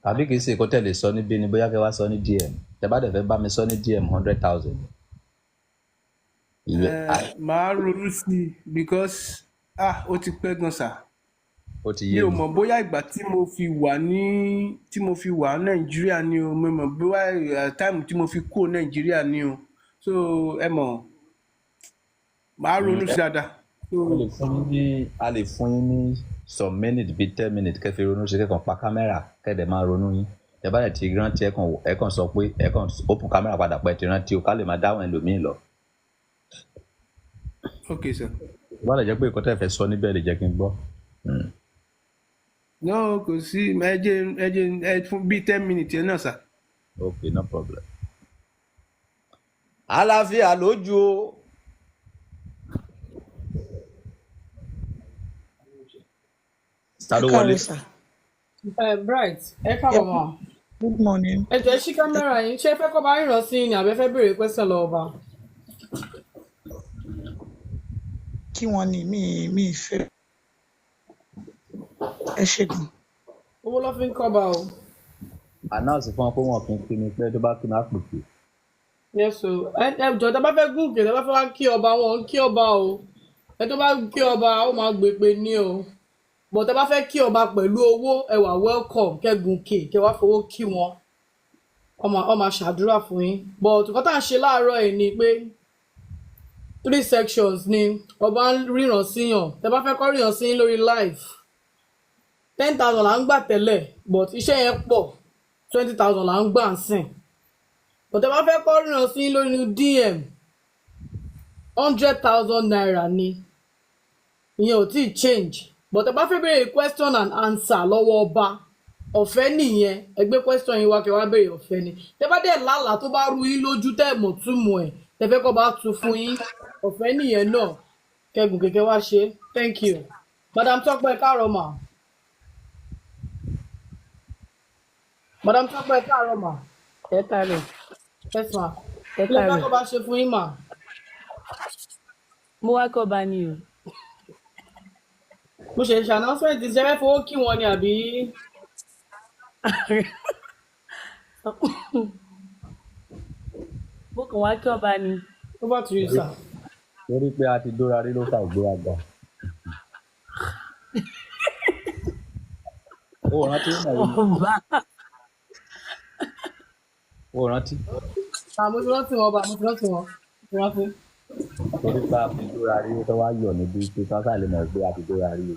àbí kìí ṣe nǹkan tẹ́ lè sọ níbí ni bóyá kẹ́ wá sọ ní DM tẹ́ bá dẹ̀ fẹ́ bá mi sọ ní DM 100,000. màá ronú sí i because ó ti pẹ́ gan sà. ó ti yé mi. mi ò mọ̀ bóyá ìgbà tí mo fi wà Nàìjíríà ni o mo mọ̀ bóyá táìmù tí mo fi kúrò Nàìjíríà ni o so ẹ mọ̀ màá ronú sí dáadáa. a lè fún yín ní some minute bíi 10 minutes kẹ́ fi ronú sí kẹ́kàn pa kámẹ́rà kẹ́dẹ̀ máa ronú yín ẹ bá dẹ̀ ti rántí ẹ kàn sọ pé ẹ kàn open kámẹ́rà padà pẹ́ ti rántí o ká lè máa dáhùn ẹlòmíì lọ. ok sir. bá lè jẹ́ pé ìkọ́tà ìfẹ́ sọ níbẹ̀ lè jẹ́ kí n gbọ́. no kò sí ẹ fún bíi 10 minutes yẹn náà sà. ok no problem. àlàáfíà lójú o. ta ló wọlé. Bright ẹ káàbọ̀ mọ́. Good morning. ẹ jẹ́ ṣí kámẹ́rà yín ṣé ẹ fẹ́ kọ́ bá ríran sí ni àbẹ́ fẹ́ béèrè question lọ́wọ́ bá. Kí wọ́n ní mi fẹ́. Ẹ ṣe gan. owó ló fi ń kọ́ bá o. announce fún wọn pé wọn kì í pinnu pé tó bá kí n á pèsè. yẹ́sọ ẹ jọ tá bá fẹ́ gùnkè tá bá fẹ́ wá kí ọba wọn kí ọba o ẹ tó bá kí ọba ó máa gbèpè ní o bọ̀ tẹ́ bá fẹ́ kí ọba pẹ̀lú owó ẹ wà welcome kẹ́gùnkè kẹ́ wá fowó kí wọn ó máa ṣàdúrà fún yín but nǹkan tá à ń ṣe láàárọ̀ ẹ̀ ni pé 3 sections ni ọba ń ríran síyàn tẹ́ bá fẹ́ kọ́ ríran sí yín lórí live 10,000 là ń gbà tẹ́lẹ̀ but iṣẹ́ yẹn pọ̀ 20,000 là ń gbà ń sìn but tẹ́ bá fẹ́ kọ́ ríran sí yín lórí DM 100,000 naira ni ìyẹn ò tí ì change but ẹ bá fẹ́ béèrè question and answer lọ́wọ́ ọba ọ̀fẹ́ nìyẹn ẹ gbé question yín wá kẹ́ wá béèrè ọ̀fẹ́ ni tẹ́ bá dẹ̀ lálàá tó bá rú yín lójú tẹ́ mọ̀ túmọ̀ ẹ̀ tẹ́ fẹ́ kọ́ bá tu fún yín ọ̀fẹ́ nìyẹn náà kẹ́gùn kẹ́kẹ́ wá ṣe thank you madam Tọ́pẹ́ káàárọ̀ mà madam Tọ́pẹ́ káàárọ̀ mà ẹ káàárọ̀ yes ma ẹ ilé káàárọ̀ kákọ́ bá ṣe fún yín mà. mo wá kọ́ bá ní o. mo ṣe announcement ṣe fẹ́ fowó kí wọn ni àbí. mo kàn wá kí ọba ni. over to you sir. torí pé a ti dóra rí ló fà ìgbéraga. ó rántí náà Ọba. ó rántí Mo ti rántí wọn bá mo ti rántí wọn. Mo ti rántí. torí pé a fi dóra rí tó wá yọ̀ níbi pé káńsà lè mọ̀ pé a fi dóra rí o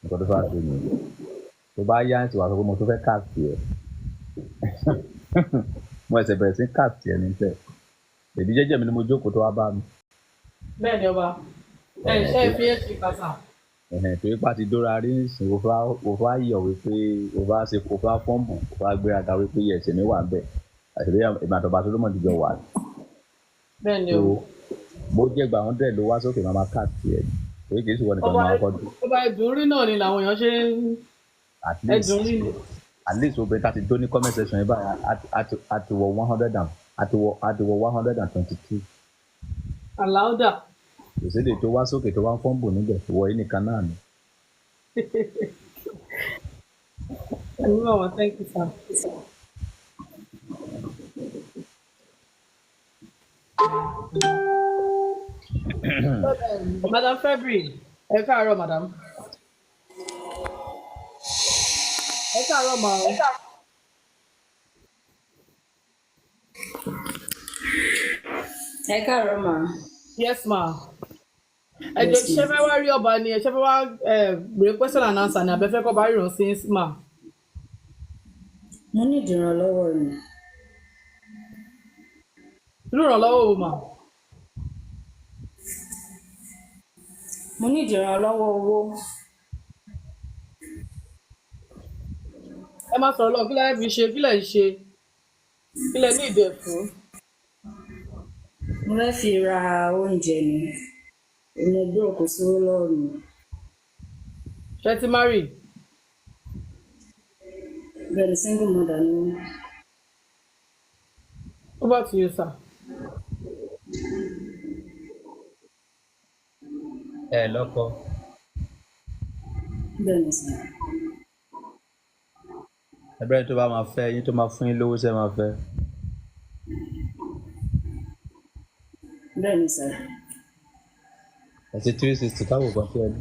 nǹkan tó fà ṣe nìyẹn tó bá yá ní tiwa sọ pé mo tó fẹ́ káàsì ẹ̀ mo ẹsẹ̀ bẹ̀rẹ̀ sí káàsì ẹ̀ ní tẹ̀ èdè jẹ́jẹ́ mi ni mo jókòó tó wá bá mi Bẹ́ẹ̀ ni ọba. Ṣé ẹ fi ẹ̀ ṣe kàtà? torí pé a ti dóra rí nísìnyí o fà yọ̀ wípé o fà fọ́ọ̀mù o fà gbéraga wípé yẹ̀ ẹ̀sẹ̀ mi wà bẹ́ẹ̀ àṣírí èmi àtọ̀bà tó ló mọ̀ níjọ wà Bẹ́ẹ̀ ni so o. bó jẹ́ gba 100 ló wá sókè máa káàsì ẹ̀ torí kì í sì wọ́n nìkan máa kọ́ dùn Ọba ẹ̀dùn rí náà ni làwọn èèyàn ṣe ń at least ẹ̀dùn rí ni. at least obìnrin tá ti dó ní comment section yìí báyìí àti wọ 122 Àláùdà. kò sédè tó wá sókè tó wá ń fọ́ǹbù níbẹ̀ wọ yìí nìkan náà ni. Ẹ̀rú àwọn thank you sir. Madam February, ẹ káàárọ̀ madam. Ẹ káàárọ̀ ma o. Ẹ káàárọ̀ mà. Yes ma. Ẹ jẹ́ ṣé fẹ́ wá rí ọba ni ẹ ṣé fẹ́ wá gbèrè question and answer ni àbẹ́fẹ́ kọ́ bá ríran sí ma. Mo ní ìdìrànlọ́wọ́ rẹ̀. Irú ìrànlọ́wọ́ wo ma? Mo ní ìdìrànlọ́wọ́ owó. Ẹ má sọ̀rọ̀ lọ kí lẹ́ fi ṣe kí lẹ́ ń ṣe kí lẹ́ ní ìdẹ̀ fún. Mo fẹ́ fi ra oúnjẹ ni. Èmi gbọ́ kò sówó lọ́wọ́ mi. Ṣé ti marry? Bẹ́ẹ̀ni single mother ni mí. Over to you sir. ẹ lọ́kọ Bẹ́ẹ̀ni sà. ẹgbẹ́ tó bá máa fẹ́ yín tó máa fún yín lówó sẹ́ máa fẹ́ Bẹ́ẹ̀ni sà. ẹ̀sìn 360 káwọ̀ kan fẹ́ ẹni.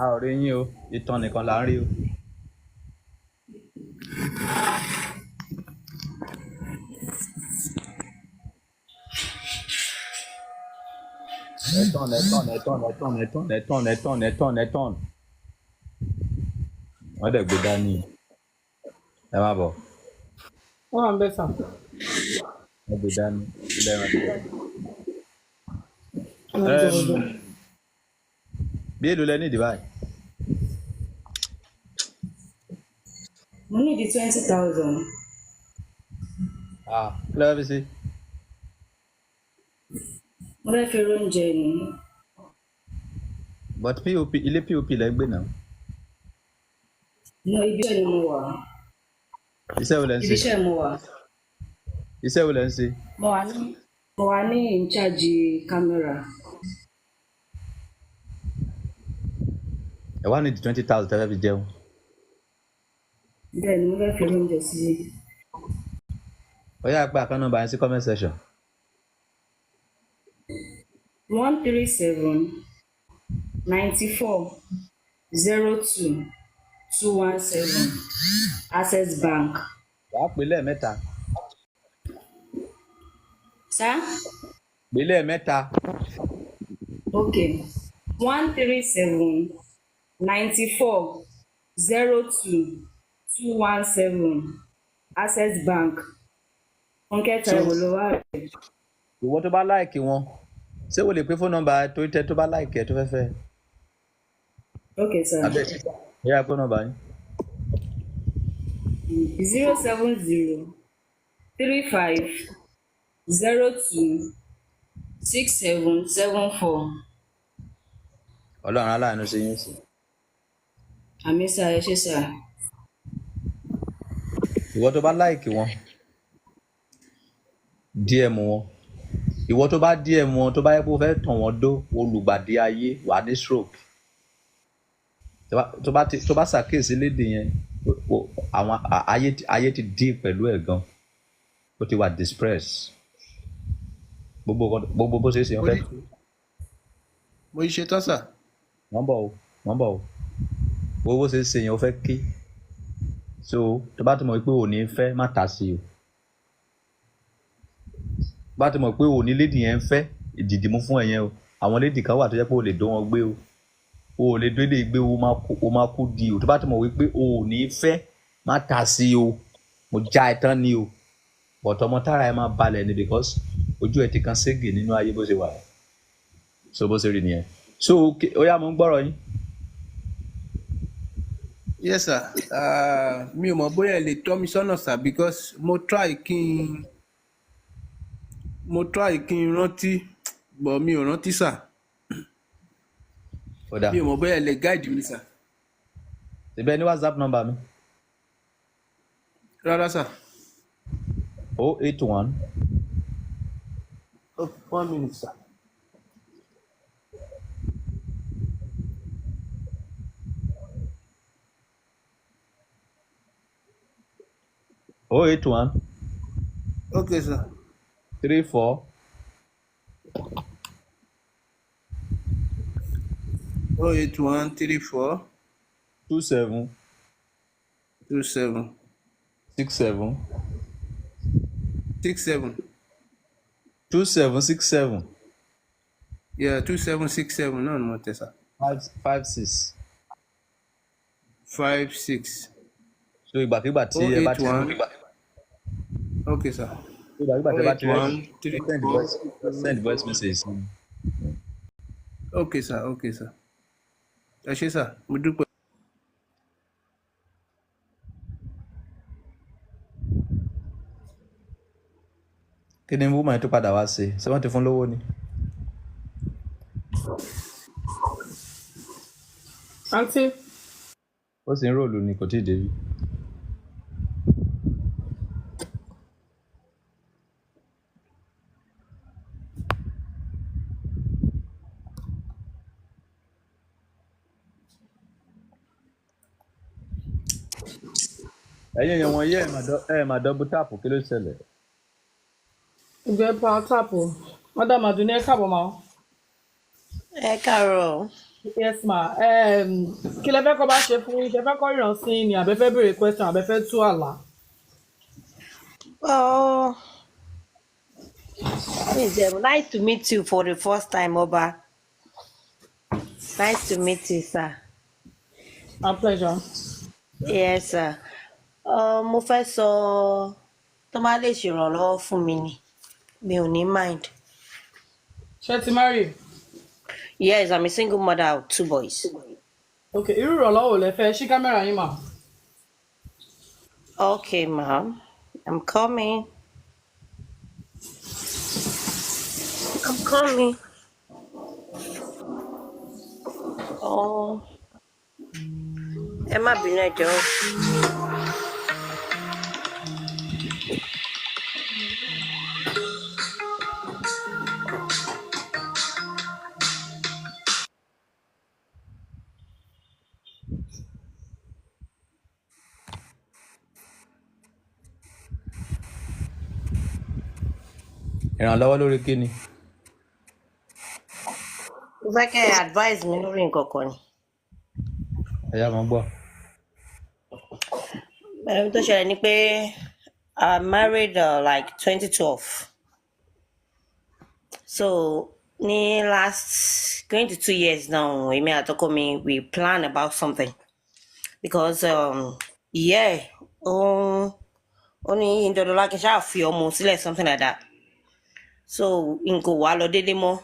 a ò rí yín o ìtàn nìkan là ń rí o. ẹ̀tàn wọ́n dẹ̀ gbé dání ẹ má bọ̀ Wọ́n wà ń bẹ́ sà. wọ́n gbé dání ilé ẹran tó bí èlò lẹ ní ìdí báyìí. Mo ní ìdí 20,000. kí ló fẹ́ fi ṣe. Mo fẹ́ fi ra oúnjẹ ni. but pop ilé pop lẹ ń gbé náà. Mo ibi iṣẹ́ ni mo wà. iṣẹ́ wo lẹ ń Ibi ṣe. iṣẹ́ mo wà. iṣẹ́ wo lẹ ń ṣe. Mo wà ní in charge camera. ẹ wá ní ìdí 20,000 tẹ́lẹ̀ fi jẹun. Bẹ́ẹ̀ni mo fẹ́ fi ra oúnjẹ sí. ó yá pé àkànnà bá yín sí comment section. 137 94 02 217 Access Bank. wàá pè lẹ́ẹ̀mẹ́ta. Sá? pè lẹ́ẹ̀mẹ́ta. Okay. 137 94 02 217 Access Bank. Fúnkẹ́ Táíwò ló wà rẹ̀. ìwọ tó bá láìkì wọn ṣé o lè pé fóònù nọ́mbà torí tẹ tó bá láìkì ẹ tó fẹ́ fẹ́. Okay, sir. abẹ́ ó yá fóònù nọ́mbà yín. 070 35 02 6774. ọlọ́run aláàánú sí yín sí. Àmì sá ẹ ṣé sá. ìwọ tó bá láìkì wọn DM wọn ìwọ tó bá díẹ̀ mọ́ tó bá yẹ kó fẹ́ tàn wọ́n dó olùgbàdì ayé wà ní stroke tó bá ṣàkíyèsí lédè yẹn àwọn ayé ti dí pẹ̀lú ẹ̀ gan ó ti wà dispress gbogbo bó ṣe é ṣe wọ́n fẹ́. mo ṣe tán sà. wọ́n bọ̀ o gbogbo bó ṣe é ṣe yẹn ó fẹ́ ké so tó bá ti mọ̀ pé òní fẹ́ má ta sí o bá ti mọ̀ pé òní lédì yẹn ń fẹ́ ìdìdì mú fún ẹ̀yẹn o àwọn lédì kan wà tó jẹ́ pé o lè dó wọn gbé o lè délé gbé o máa kú di o tó bá ti mọ̀ wípé òní fẹ́ má ta sí o mo já ẹ tán ni o bọ̀tọ̀ ọmọ tára ẹ máa balẹ̀ ni because ojú ẹ ti kan ségè nínú ayé bó ṣe wà so bó ṣe rí nìyẹn so ó yá mo ń gbọ́rọ̀ yín. Yes sir, mi ò mọ̀ bóyá ẹ lè tọ́ mi sọ́nà sir because mo try kí n rántí but mi ò rántí sir. Mi ò mọ̀ bóyá ẹ lè guide mi sir. Síbẹ̀ ní WhatsApp number mi. Rárá sir. 081. Oh, 1 minute sir. Okay sir. 34. 08134 27 27 67 67. 2767. Yeah, 2767 náà ni mo tẹ̀ sir. 56. 56. So ìgbàkigbà tí ẹ bá ti Okay sir. ìgbàkigbà tí ẹ bá ti send voice message sí mi. Okay sir. Ẹ ṣé sir, mo dúpẹ́. Kí ni woman tó padà wá ṣe ṣé wọ́n ti fún lówó ni. àǹtí. ó sì ń ròlù ni kò tí ì débi. ẹ̀yin èèyàn wọn yé ẹ̀ máa dọ́bù táàpù kí ló ṣẹlẹ̀. ìgbẹ́ pa táàpù madam adunni ẹ káàbọ̀ máa. Ẹ káàárọ̀. Yes ma. Kí lẹ fẹ́ kọ́ bá ṣe fún yín? Ṣe fẹ́ kọ́ ìràn sí ni àbẹ́fẹ́ béèrè question àbẹ́fẹ́ tú àlá? Oh, nice to meet you for the first time, Oba. Nice to meet you, sir. My pleasure. Yes, sir. Mo fẹ́ sọ tó máa lè ṣèrànlọ́wọ́ fún mi ni. Mi ò ní mind. Ṣé ti marry? Yes, I'm a single mother of 2 boys. Okay, irú ìrànlọ́wọ́ lẹ fẹ́ ṣí kámẹ́rà yín mà. Okay, ma'am. I'm coming. Oh. Ẹ má bínú ẹ jọ̀ọ́. ìrànlọ́wọ́ lórí kí ni. Mo fẹ́ kẹ́ ẹ advise mi lórí nǹkan kan ni. ẹ̀yà máa gbọ́. Tó ṣẹlẹ̀ ni pé I married like 2012. So ní last going to 2 years now, èmi àtọkọ mi we plan about something because yeah, ó ní ìdọ̀dọ̀lá kí n ṣáà fi ọmọ sílẹ̀ something like that. So nǹkan wà lọ déédéé mọ́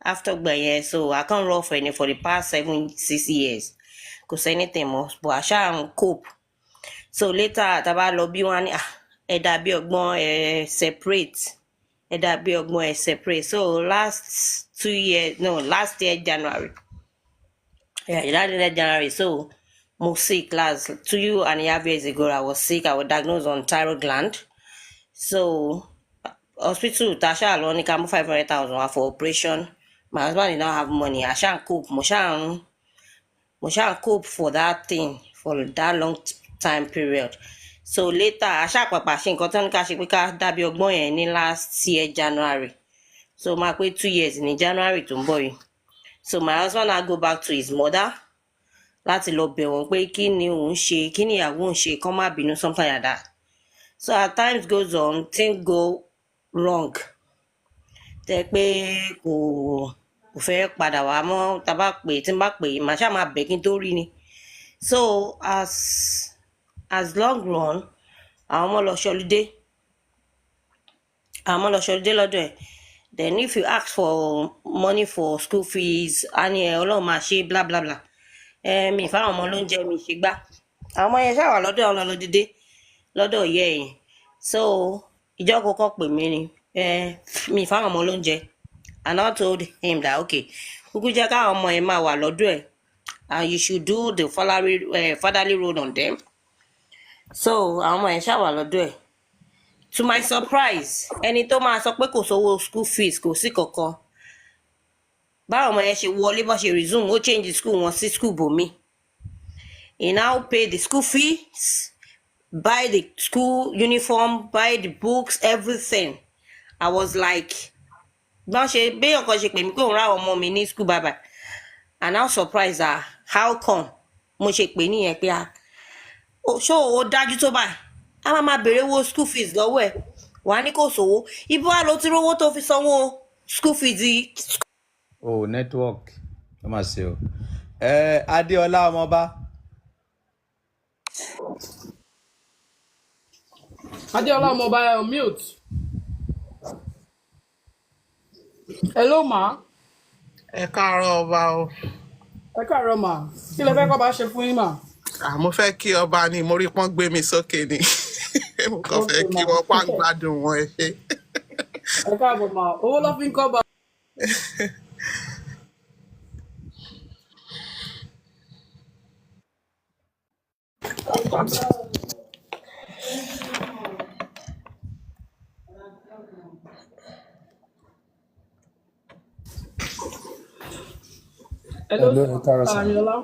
after gbà yẹn, so I can't run for any for the past 7-6 years kò sí anything mọ́ but I ṣáà ń cope. So later tàbá lọ bí wọ́n á ní ẹ dàbí ọgbọ́n ẹ separate. So last year January. So mo sick last 2.5 years ago. I was sick. I was diagnosed on thyroid gland. So hospital tasha lọ ní ká mú 500,000 for operation. My husband did not have money. I shan't cope. Mo shan't cope for that thing for that long time period. So later, I shan't papa ṣe nǹkan tó ní ká ṣe pé ká dàbí ọgbọ́n yẹn ní last year January. So máa pé 2 years ní January tó ń bọ̀ yìí. So my husband now go back to his mother láti lọ bẹ̀ wọ́n pé kí ni òun ṣe, kí ni ìyàwó òun ṣe, kán má bínú something like that. So as time goes on, things go wrong. Tẹ́ pé kò fẹ́ padà wá mọ́, tá bá pè tí n bá pè màá ṣáà máa bẹ̀ kí n tó rí ni. So as long run, àwọn ọmọ lọ ṣọlidé lọ́dọ̀ ẹ̀. Then if you ask for money for school fees, a ní Ọlọ́run máa ṣe bla bla bla. Mi fáwọn ọmọ ló ń jẹ mi ṣe gbá. Àwọn ọmọ yẹn ṣáà wà lọ́dọ̀ ọ̀nà lọ́dídé lọ́dọ̀ ìyá ẹ̀yìn. So ìjọ kọ́kọ́ pè mí ni mi fáwọn ọmọ ló ń jẹ. And I told him that okay, kúkú jẹ́ káwọn ọmọ yẹn máa wà lọ́dọ̀ ẹ̀, and you should do the fatherly role on them. So àwọn ọmọ yẹn ṣáà wà lọ́dọ̀ ẹ̀. To my surprise, ẹni tó máa sọ pé kò sówó school fees kò sí kankan. Báwọn ọmọ yẹn ṣe wọlé bó ṣe resume, ó change the school wọn sí school bòmí. He now pay the school fees, buy the school uniform, buy the books, everything. I was like, béèyàn kan ṣe pè mí pé òun ráwọn ọmọ mi ní school bye. And now surprised her, how come? Mo ṣe pè níyẹn pé ṣó o dájú tó báyìí? A máa béèrè owó school fees lọ́wọ́ ẹ̀. Wàá ní kò sówó. Ibo wá ló ti rówó tó fi sanwó school fees yìí. Network ó mà ṣe o. Adéọlá ọmọọba. Adéọlá ọmọọba on mute. Hello ma. Ẹ káàárọ̀ ọba o. Ẹ káàárọ̀ ma. Kí lẹ fẹ́ kọ́ bá ṣe fún yín mà? Mo fẹ́ kí ọba ni mo rí pọ́n gbé mi sókè ni. Mo kàn fẹ́ kí wọ́n pa ń gbádùn wọn ẹ ṣe. Ẹ káàbọ̀ ma. Owó ló fi ń kọ́ bá. Hello, Hello, ẹ káàárọ̀ sir. Ariola.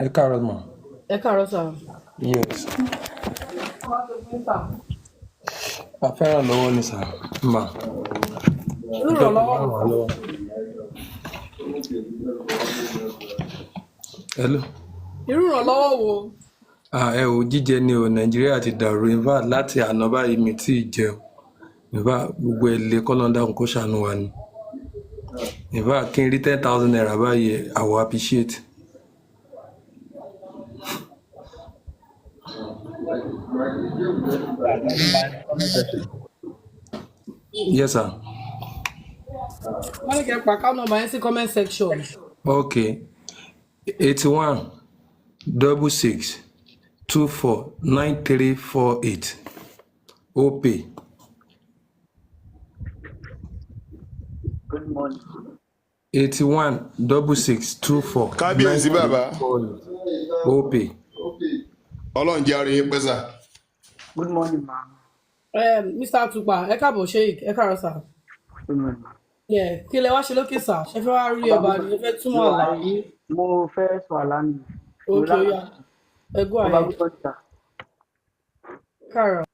Ẹ káàárọ̀ ma. Ẹ káàárọ̀ sir. Yes. A fẹ́ràn lọ́wọ́ ni sir. Ma. Olùrànlọ́wọ́. Hello. Irú ìrànlọ́wọ́ wo? Ẹ ò jíjẹ ni o, Nàìjíríà ti dàrú in fact láti àná báyìí mi tí ì jẹun. In fact gbogbo ẹ̀lẹ́ kọ́lọ́ndà kò ṣàánú wa ni. In fact kí n rí 10,000 naira báyìí I will appreciate. Yes sir. Wọ́n ní kẹ́ pa account number yẹn sí comment section. Okay. 81 66 24 9348. OPay. Good morning. 81 66 24 Kábíyèsí bàbá. OPay. Ọlọ́run jẹ́ orin yín pẹ́ sà. Good morning, ma'am. Mr. Atupa, ẹ káàbọ̀ Sheik, ẹ káàárọ̀ sà. Good morning, ma'am. Kí lẹ wá ṣe lókè sà? Ṣé fẹ́ wá rí ọba ni ẹ fẹ́ túmọ̀ àlàyé? Mo fẹ́ sọ àlá mi. Okay, ó yá. Ẹ go Ọba ahead. gbọ́dọ̀ jà. Káàárọ̀.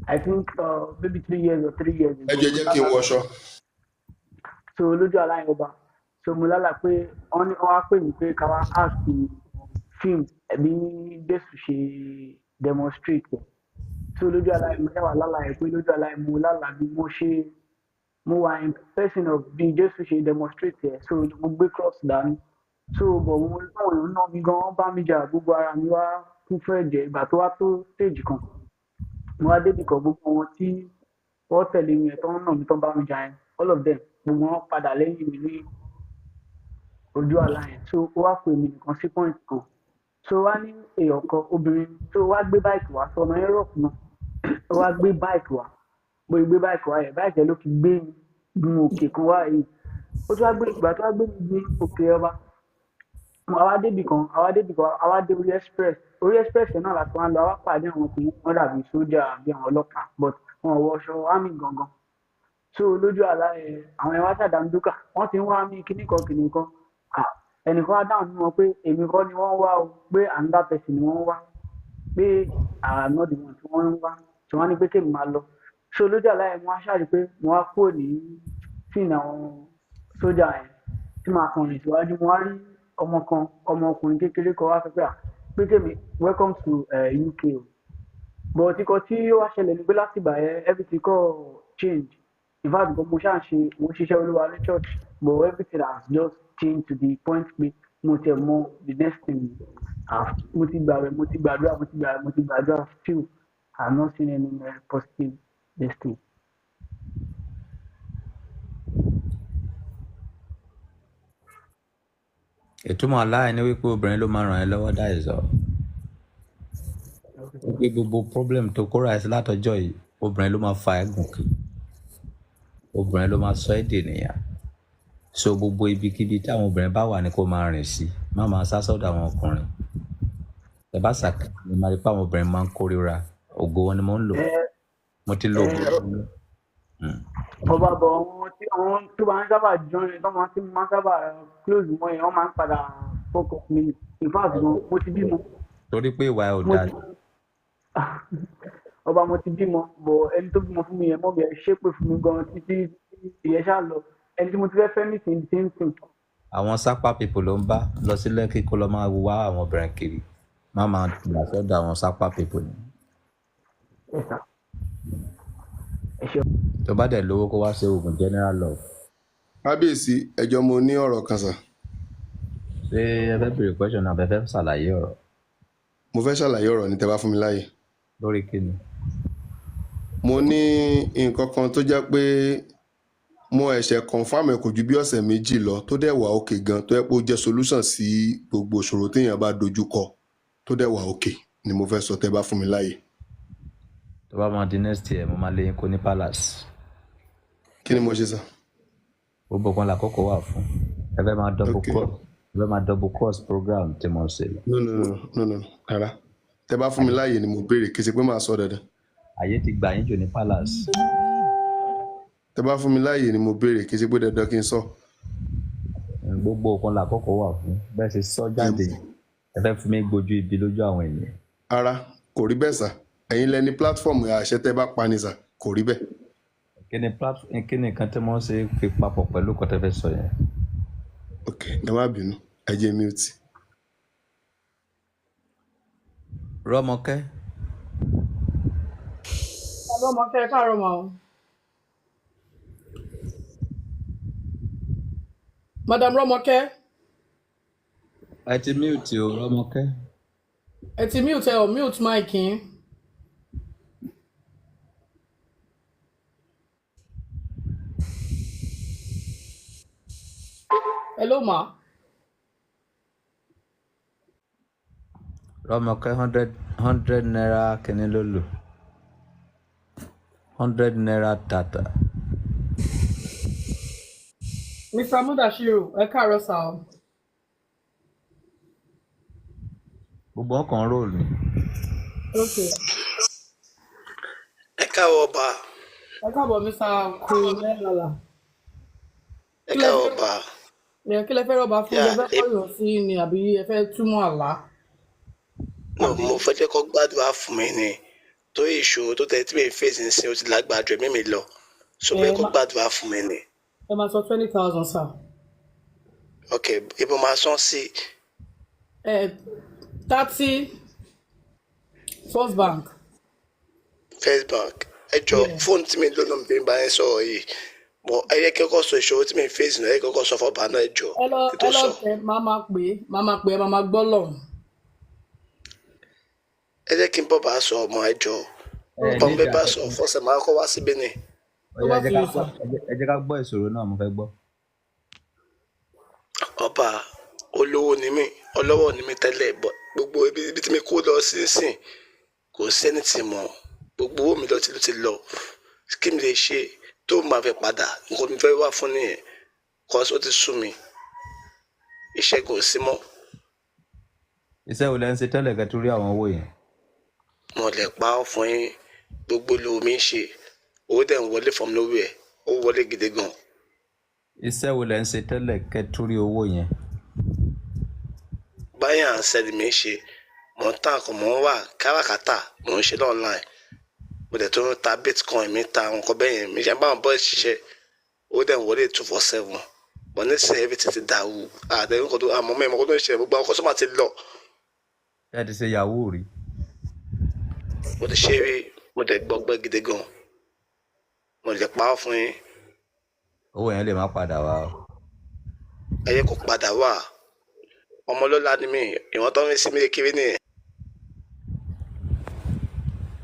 I think maybe 3 years or 3 years ago. Ẹ jẹ́ kí n wọṣọ. So lójú àlá yẹn ọba. So mo lálàá pé wọ́n wá pè mí pé ká wá ask film bí Jésù ṣe demonstrate. So lójú àlá yẹn mo ṣe wà lálàá yẹn pé lójú àlá yẹn mo lálàá bí mo wà in person of bí Jésù ṣe demonstrate yẹn. So mo gbé cross dání. So bọ̀ mo náà yóò ná mi gan-an bá mi jà gbogbo ara mi wá kún fún ẹ̀jẹ̀ ìgbà tó wá tó stage kan. Mo wá débi kan gbogbo wọn tí wọ́n tẹ̀lé mi ẹ̀ tó ń nà mí tó ń bá mi jà yẹn all of them gbogbo wọn padà lẹ́yìn mi ní ojú àlá yẹn. So ó wá pè mí nìkan sí point kan. So wá ní èèyàn kan obìnrin tó wá gbé báìkì wá sọ ọmọ Europe náà ó wá gbé báìkì wá bóyá gbé báìkì wá yẹn báìkì yẹn ló fi gbé mi gun òkè kan wá yìí ó tún wá gbé ìgbà tó wá gbé mi gun òkè ọba àwa débì kan àwa dé orí express yẹn náà láti wá ń lọ àwa pàdé àwọn ọkùnrin wọn dàbí sójà bí àwọn ọlọ́pàá but wọn ò wọṣọ army gangan so lójú àlá ẹ àwọn ẹwà sàdámdúkà wọn ti ń wá mí kíní kan ẹnìkan á dáhùn nínú wọn pé èmi kọ́ ni wọ́n ń wá o pé another person ni wọ́n ń wá pé àná di wọn tí wọ́n ń wá tí wọ́n ní pé kémi máa lọ so lójú àlá ẹ mo wá ṣáàrí pé mo wá kúrò ní sínú àwọn sójà yẹn tí màá kàn rìn síwájú mo wá rí ọmọkùnrin kékeré kan wá sọ pé kémi welcome to UK o but ikọ̀ tí ó wá ṣẹlẹ̀ ní pé láti ìgbà yẹn everything kọ́ change in fact mo ṣáà mo ṣiṣẹ́ olúwa ní church but everything has just changed to the point pé mo tẹ̀ mọ the next thing mo ti gbàwẹ̀ mo ti gbàdúrà still I have not seen any positive this thing. ìtumọ̀ aláì ní wípé obìnrin ló máa ràn ẹ́ lọ́wọ́ dáìsọ̀ wípé gbogbo problem tó kóra ẹ̀ sí látọjọ́ yìí obìnrin ló máa fa ẹ́ gùnkè obìnrin ló máa sọ ẹ́ dènìyàn so gbogbo ibikíbi tí àwọn obìnrin bá wà ní kó máa rìn sí má máa sá sọ́dọ̀ àwọn ọkùnrin ẹ bá ṣàkíyèsí ní máa rí pé àwọn obìnrin máa ń kórìíra ògo wọn ni mo ń lò mo ti lo ògo wọn. ọba bọ̀ àwọn tó máa ń sábà join tó máa ń sábà close mọ́ yẹn wọ́n máa ń padà focus mi in fact mo ti bímọ. torí pé ìwà ẹ̀ ò dáa. ọba mo ti bímọ bọ̀ ẹni tó bímọ fún mi yẹn mọ́ mi ẹ̀ ṣépè fún mi gan títí ìyẹn ṣáà lọ ẹni tí mo ti fẹ́ fẹ́ nísìnyí same thing. àwọn sápá people ló ń bá lọ sí Lẹ́kì kó lọ máa wá àwọn obìnrin kiri má máa gbà sọ́dọ̀ àwọn sápá people ni. tó bá dẹ̀ lówó kó wá ṣe oògùn general love. kábíyèsí ẹjọ́ mo ní ọ̀rọ̀ kan sà. ṣé ẹ fẹ́ béèrè question náà fẹ́ ṣàlàyé ọ̀rọ̀. mo fẹ́ ṣàlàyé ọ̀rọ̀ ní tẹ́ bá fún mi láàyè. lórí kíni. mo ní nǹkan kan tó jẹ́ pé mo ẹ̀ṣẹ̀ confam ẹ̀ kò ju bí ọ̀sẹ̀ méjì lọ tó dẹ̀ wà òkè gan tó yẹ pé ó jẹ́ solution sí gbogbo ìṣòro téèyàn bá dojú kọ tó dẹ̀ wà òkè ni mo fẹ́ sọ tẹ́ bá fún mi láàyè. tó bá máa di next year mo máa lé yín kó ní palace. kí ni mo ṣe sà. gbogbo kan làkókò wà fún ẹ fẹ́ máa double cross program tí mo ṣe. no rárá tẹ́ bá fún mi láàyè ni mo béèrè kì í ṣe pé màá sọ dandan. àyè ti gbà yín jù ní palace. tẹ́ bá fún mi láàyè ni mo béèrè kì í ṣe pé dandan kí n sọ. gbogbo kan làkókò wà fún bẹ́ẹ̀ ṣe sọ jáde ẹ fẹ́ fún mi gbójú ibi lójú àwọn ènìyàn. ara kò rí bẹ́ẹ̀ sà ẹ̀yin lẹni platform àṣẹ tẹ́ bá pa ni sà kò rí bẹ́ẹ̀. kí ni nǹkan tí wọ́n ṣe fi papọ̀ pẹ̀lú kọ́ tẹ́ fẹ́ sọ yẹn. ok ẹ má bínú ẹ jẹ́ mute. Rọ́mọkẹ́. Rọ́mọkẹ́ káàárọ̀ mà o. Madam Rọ́mọkẹ́. ẹ ti mute o Rọ́mọkẹ́. ẹ ti mute ẹ o mute mic yín. Hello ma. Rọ́mọkẹ́ 100 naira kìíní ló lò 100 naira data. Mr. Mudashiru ẹ káàárọ̀ sà o. gbogbo ọkàn róòlù ni. Okay. ẹ káàbọ̀ ọba. ẹ káàbọ̀ Mr. Kurulẹ́lọ́lá. ẹ káàbọ̀ ọba. kí lẹ fẹ́ rọ́bà fún ẹ fẹ́ kọ́yọ̀ sí ni àbí ẹ fẹ́ túmọ̀ àlá. mo fẹ́ jẹ́ kó gbàdúrà fún mi ni torí ìṣòro tó tẹ̀ tí mi fèsì ń sin ó ti lágbàdo ẹ̀mí mi lọ so mo fẹ́ kó gbàdúrà fún mi ni. ẹ máa sọ 20,000 sir. ok ibo máa sán sí. 30 First Bank. First Bank ẹ jọ fóònù tí mi lónà bí n bá yẹn sọ̀rọ̀ yìí mo ẹ yẹ kọ́kọ́ sọ ìṣòro tí mi fèsì náà ẹ yẹ kọ́kọ́ sọ fọ́ba náà ẹ jọ. ẹ lọ tẹ máa pè é máa gbọ́ lọ́hùn. ẹ jẹ́ kí n bọ́ bá a sọ ọmọ ẹ jọ bọ́n bẹ́ẹ̀ bá sọ fọ́sẹ̀ máa kọ́ wá síbí ni. ẹ jẹ́ ká gbọ́ ìṣòro náà mo fẹ́ gbọ́. ọba olówó ni mí ọlọ́wọ́ ni mí tẹ́lẹ̀ gbogbo ibi tí mi kó lọ sínsìn kò sẹ́ni tí mọ̀ gbogbo owó mi lọ ti lọ kí mi lè ṣe tó máa fẹ́ padà nǹkan mi fẹ́ wá fún nìyẹn kan sọ ti sú mi iṣẹ́ kò sí mọ́ iṣẹ́ wo lẹ́ ń ṣe tẹ́lẹ̀ kẹ́ tó rí àwọn owó yẹn? mo lè pa ọ́ fún yín gbogbo lu mi ń ṣe owó dẹ̀ ń wọlé from nowhere ó wọlé gidi gan. Iṣẹ́ wo lẹ́ ń ṣe tẹ́lẹ̀ kẹ́ tó rí owó yẹn? báyà ń sẹ́ni mi ń ṣe mò ń tà kò mò ń wà káràkátà mò ń ṣe online mo dẹ̀ tó ń ta bitcoin mi ta àwọn nǹkan bẹ́ẹ̀ yẹn mi ṣe báwọn bọ́ọ̀ ṣiṣẹ́ owó dẹ̀ ń wọlé 247 but nísìnyí everything ti dàrú àtẹ̀yìn kan tó àmọ́ mẹ́rin kan tó ń ṣe gbogbo àwọn kọ́sọ́mà ti lọ. Ẹ ti ṣe yahoo rí? mo ti ṣe rí mo dẹ̀ gbọ́gbẹ́ gidi gan mo lè pa ọ́ fún yín. Owó yẹn lè má padà wá o. ẹyẹ kò padà wá ọmọ lọ́la ni mí ìwọ̀n tó ń rí sí mi kiri nìyẹn.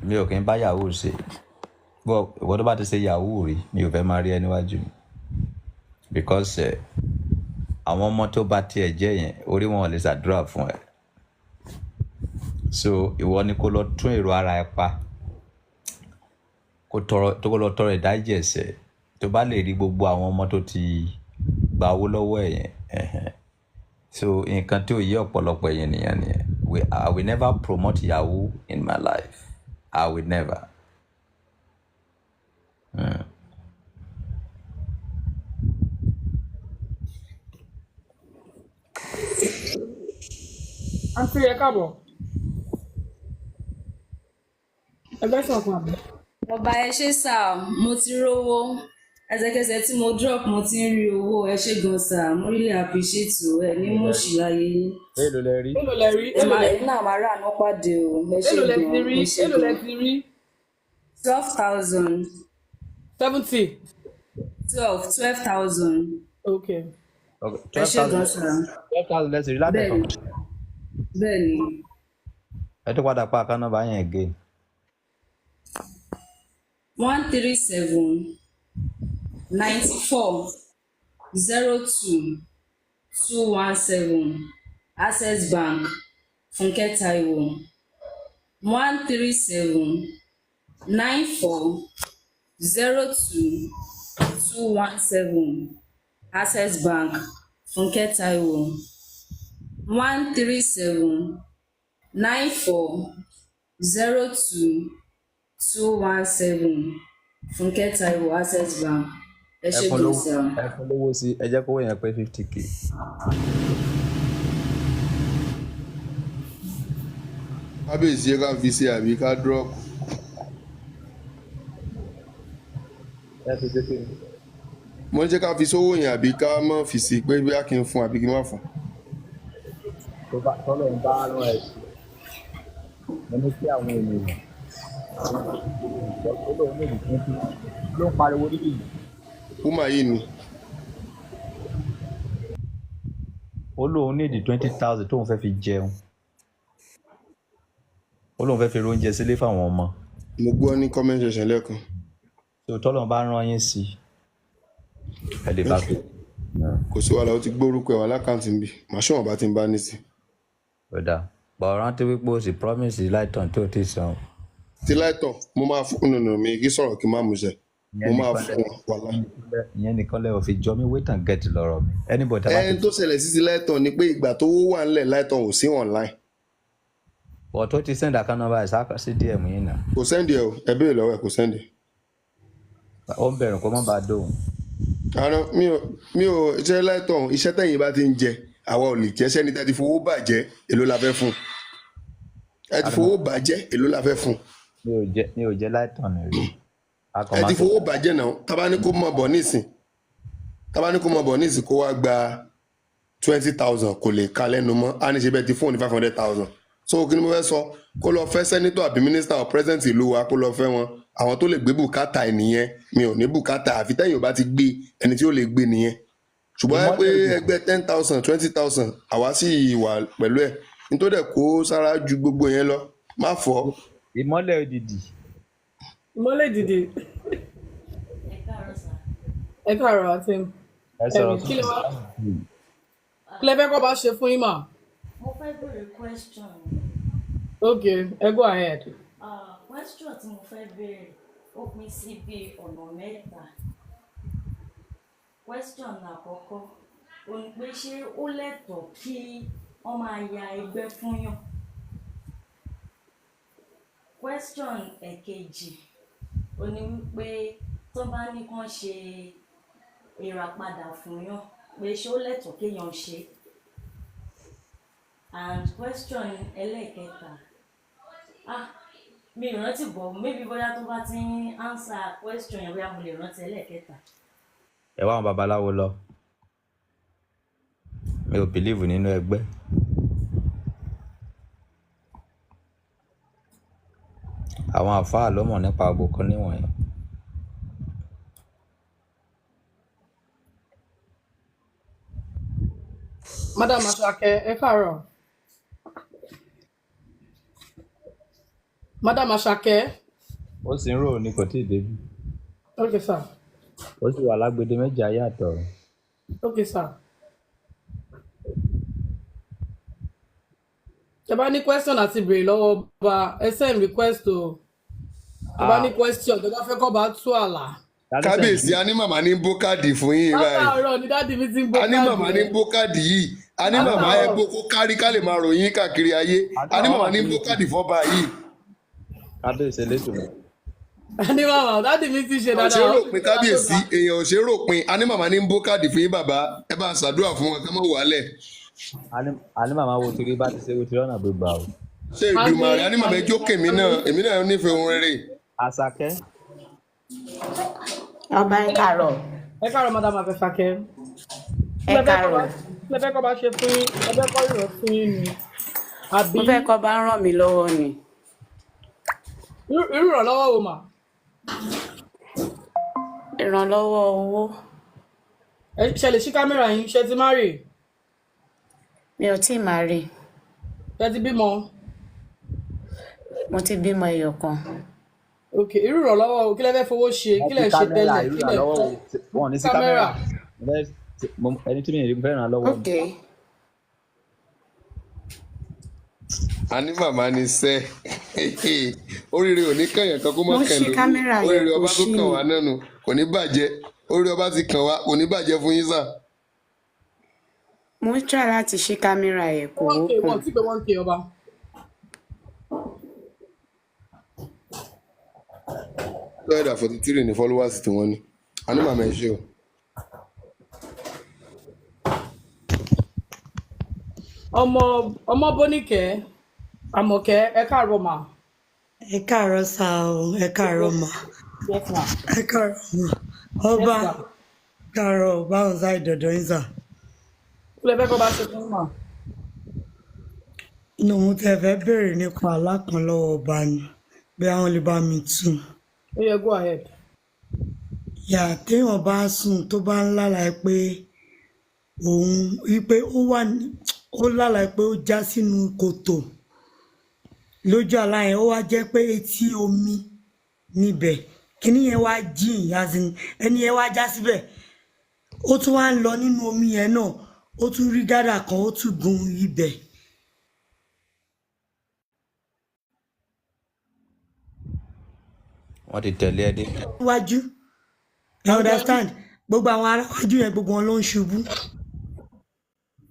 Mi ò kí ń bá yahoo ṣe bọ́ ìwọ tó bá ti ṣe yahoo rí mi ò fẹ́ máa rí ẹ níwájú mi because àwọn ọmọ tó bá tiẹ̀ jẹ́ yẹn orí wọn ò lè ṣàdúrà fún ẹ so ìwọ ni kó lọ tún èrò ara ẹ pa kó lọ tọrọ ìdájì ẹ̀ṣẹ̀ tó bá lè rí gbogbo àwọn ọmọ tó ti gba owó lọ́wọ́ ẹ̀ yẹn so nǹkan tí ò yé ọ̀pọ̀lọpọ̀ yẹn nìyẹn I will never promote yahoo in my life. I will never. Àǹtí ẹ káàbọ̀. Ẹgbẹ́ sọ̀kan àbí? Ọba ẹ ṣé sà, mo ti rówó. Ẹsẹ̀kẹsẹ̀ tí mo drop mo ti ń rí owó. Ẹ ṣé gan sà, mo really appreciate ẹ ní mọ̀ọ́ṣì láyé yín. Èló lẹ rí? Èló lẹ rí? Èló lẹ rí? Náà máa rà ní pàdé o. Ẹ ṣé Èló lẹ gan, ti rí? ẹ ṣé Èló lẹ gan. ti rí? 12,000. 70. 12,000. Okay. Ẹ ṣé gan sà. 12,000 lẹ sì rí láti ẹ̀kan. Bẹ́ẹ̀ni. Ẹ tó padà pa àká nọ́mbà yẹn again. 137 94 02 217 Access Bank Funke Taiwo 137 94 02 217 Access Bank Funke Taiwo 137 94 02 217 Funke Taiwo Access Bank. Ẹ ṣé gan sà. Ẹ fún lówó sí ẹ jẹ́ kówó yẹn pé 50k. kábíyèsí ẹ ká fi ṣe àbí ká drop. Ẹ fi ṣe kí ni? mo ń jẹ́ ká fi sówó yẹn àbí ká má fi sí pé bí a kì í fún àbí kí n má fún. Tọ́lọ̀ ń bá rán ẹ̀ sí. Mo ní kí àwọn ènìyàn ló ń pariwo níbí yìí. Púmà yìí ni. Ó lóun nídìí 20,000 tóun fẹ́ fi jẹun. Ó lóun fẹ́ fi oúnjẹ sílé fáwọn ọmọ. mo gbọ́ ní comment section lẹ́ẹ̀kan. So tọ́lọ̀ bá rán yín sí ẹ lè bá fi. kò sí wàhálà ó ti gbórúkọ ẹ̀ wà lákàntì níbí màá ṣọ̀wọ́n bá ti ń bá ní sí. Ọ̀dà bọ̀ rántí wípé o sì promise láìtàn tó ti san. ti láìtàn mo máa fún nùnú mi kí sọ̀rọ̀ kí n má mú ṣe mo máa fún wọn wàhálà. Ìyẹn nìkan lẹ́wọ̀ fi jọ mí wait and get lọ́rọ̀ mi. Anybody ẹni tó ṣẹlẹ̀ sí ti láìtàn ni pé ìgbà tó wà ńlẹ̀ láìtàn ò sí online. But tó ti send account number ẹ̀ sáà sí DM yín náà. kò sẹ́ndì ẹ̀ o ẹ béèrè lọ́wọ́ ẹ̀ kò sẹ́ndì. Ó ń bẹ̀rù kó má bàa dóhùn. àná mi ò iṣẹ́ láìtàn iṣẹ́ tẹ̀yìn bá ti ń jẹ àwa ò lè jẹ́ sẹ́ni tẹ́ ti fowó bàjẹ́ èló la fẹ́ fún ẹ ti fowó bàjẹ́ èló la fẹ́ fún. Mi ò jẹ́ láìtàn rí. ẹ ti fowó bàjẹ́ náà tábà ní kó mọ̀ bọ̀ nísìn kó wá gba 20,000 kò lè ka lẹ́nu mọ́ á ní ṣe bẹ́ẹ̀ ti fóònù ní 500,000 so kí ni mo fẹ́ sọ kó lọ fẹ́ sẹ́nítọ̀ àbí mínísítà ọ̀ pírẹ́sẹ̀ntì ìlú wa kó lọ fẹ́ wọn àwọn tó lè gbé bùkátà ẹ̀ nìyẹn mi ò ní bùkátà àfi tẹ́yìn ò bá ti gbé ẹni tí ó lè gbé nìyẹn ṣùgbọ́n ẹ pé ẹgbẹ́ 10,000 20,000 àwa sì wà pẹ̀lú ẹ̀ nítorí ẹ̀ kó sára ju gbogbo yẹn lọ má fọ́. Ìmọ́lẹ̀ òdìdí. Ìmọ́lẹ̀ dìde. Ẹ káàárọ̀ àti kí lẹ fẹ́ kọ́ bá ṣe fún yín mà? Mo fẹ́ béèrè question. Okay, go ahead. Question tí mo fẹ́ béèrè ó pín sí bí ọ̀nà mẹ́ta. Question àkọ́kọ́ ó ní pé ṣé ó lẹ́tọ̀ọ́ kí wọ́n máa ya ẹgbẹ́ fún yàn. Question ẹ̀kejì ó ní wípé tó bá ní kán ṣe ìràpadà fún yàn pé ṣé ó lẹ́tọ̀ọ́ kéèyàn ṣe. And question ẹlẹ́ẹ̀kẹta mi ò rántí bọ̀ maybe bóyá tó bá ti ń answer question yẹn bóyá mo lè rántí ẹlẹ́ẹ̀kẹta. ẹ wá àwọn babaláwo lọ mi ò bìlíìfù nínú ẹgbẹ́. àwọn àfáà ló mọ̀ nípa gbogbo kan níwọ̀nyí. Madam Asake, ẹ káàárọ̀. Madam Asake. ó sì ń rò ní kò tí ì débi. Okay, sir. ó sì wà lágbede méjì ayé àtọ̀run. Okay, sir. Ẹ bá ní question àti béèrè lọ́wọ́ ọba ẹ send request o. Ẹ bá ní question tó bá fẹ́ kọ́ bá tú àlà. Kábíyèsí a ní màmá ní bó káàdì fún yín báyìí. Látàárọ̀ ni dáàdì mi ti ń bó a káàdì. ní màmá ní bó káàdì yìí a ní màmá ẹ bó kó kárí ká lè máa ròyìn káàkiri ayé a ní màmá ní bó káàdì fọ́ba yìí. Kábíyèsí Elédùmarè. A ní màmá dáàdì mi ti ṣe dáadáa. Ṣé ròpin kábíyèsí èèyàn ò ṣe ròpin a ní màmá ní bó káàdì fún yín bàbá ẹ bá ń ṣàdúrà fún wọn ká má wàálẹ̀. a ní màmá wo tiri bá ti ṣe wo tiri ọ̀nà gbégbá o. Ṣé Èdùmàrè a ní màmá ẹjọ́ kèmí náà nífẹ̀ẹ́ ohun rere. Àṣàkẹ́. Ọba ẹ káàárọ̀. Ẹ káàárọ̀ Madam Asake. Ẹ káàárọ̀. Mo fẹ́ kọ́ bá ṣe fún yín, ẹ fẹ́ kọ́ ìrọ̀ fún yín ni. Àbí Mo fẹ́ kọ́ bá ràn mí lọ́wọ́ ni. irú ìrànlọ́wọ́ wo mà? Ìrànlọ́wọ́ owó. Ẹ ṣe lè ṣí kámẹ́rà yín, ṣe ti marry? Mi ò tíì marry. Ṣe ti bímọ? Mo ti bímọ ẹyọ kan. Ok, irú ìrànlọ́wọ́ kí lẹ fẹ́ fowó ṣe, kí lẹ ṣe tẹ́lẹ̀, kí lẹ wọ́n ní sí kámẹ́rà ẹni tí mi rí fẹ́ràn lọ́wọ́. Ok. A ní màmá ní sẹ́ oríire ò ní kànyàn kan kó má kàn lórí oríire ọba tó kàn wá nánu kò ní bàjẹ́ oríire ọba ti kàn wá kò ní bàjẹ́ fún yín sà. Mo ń try láti ṣí kámẹ́rà ẹ̀ kò open. Wọ́n ti pé 1K ọba. Lọ́ọ̀dà 43 ní followers tí wọ́n ní a ní màmá ẹ ṣe o. ọmọ Bóníkẹ́ Àmọ̀kẹ́ ẹ káàárọ̀ mà. Ẹ káàárọ̀ sá o, ẹ káàárọ̀ mà. Ẹ káàárọ̀ mà. Ọba káàárọ̀ báwọn sáà ìdọ̀dọ̀ yín sà. Kí lẹ fẹ́ kọ́ bá ṣe fún mà? Inú mo tẹ fẹ́ béèrè nípa alákan lọ́wọ́ ọba ni bí àwọn lè bá mi tún. Ó yẹ go ahead. Yà téèyàn bá sùn tó bá ń lálàá pé òun wípé ó lálàá pé ó já sínú kòtò lójú àlá yẹn ó wá jẹ́ pé etí omi níbẹ̀ kíní yẹn wá jìn yazin ẹni yẹn wá já síbẹ̀ ó tún wá ń lọ nínú omi yẹn náà ó tún rí gádà kan ó tún gun ibẹ̀. wọ́n ti tẹ̀lé ẹ dé. Wájú you understand gbogbo àwọn aráwájú yẹn gbogbo wọn ló ń ṣubú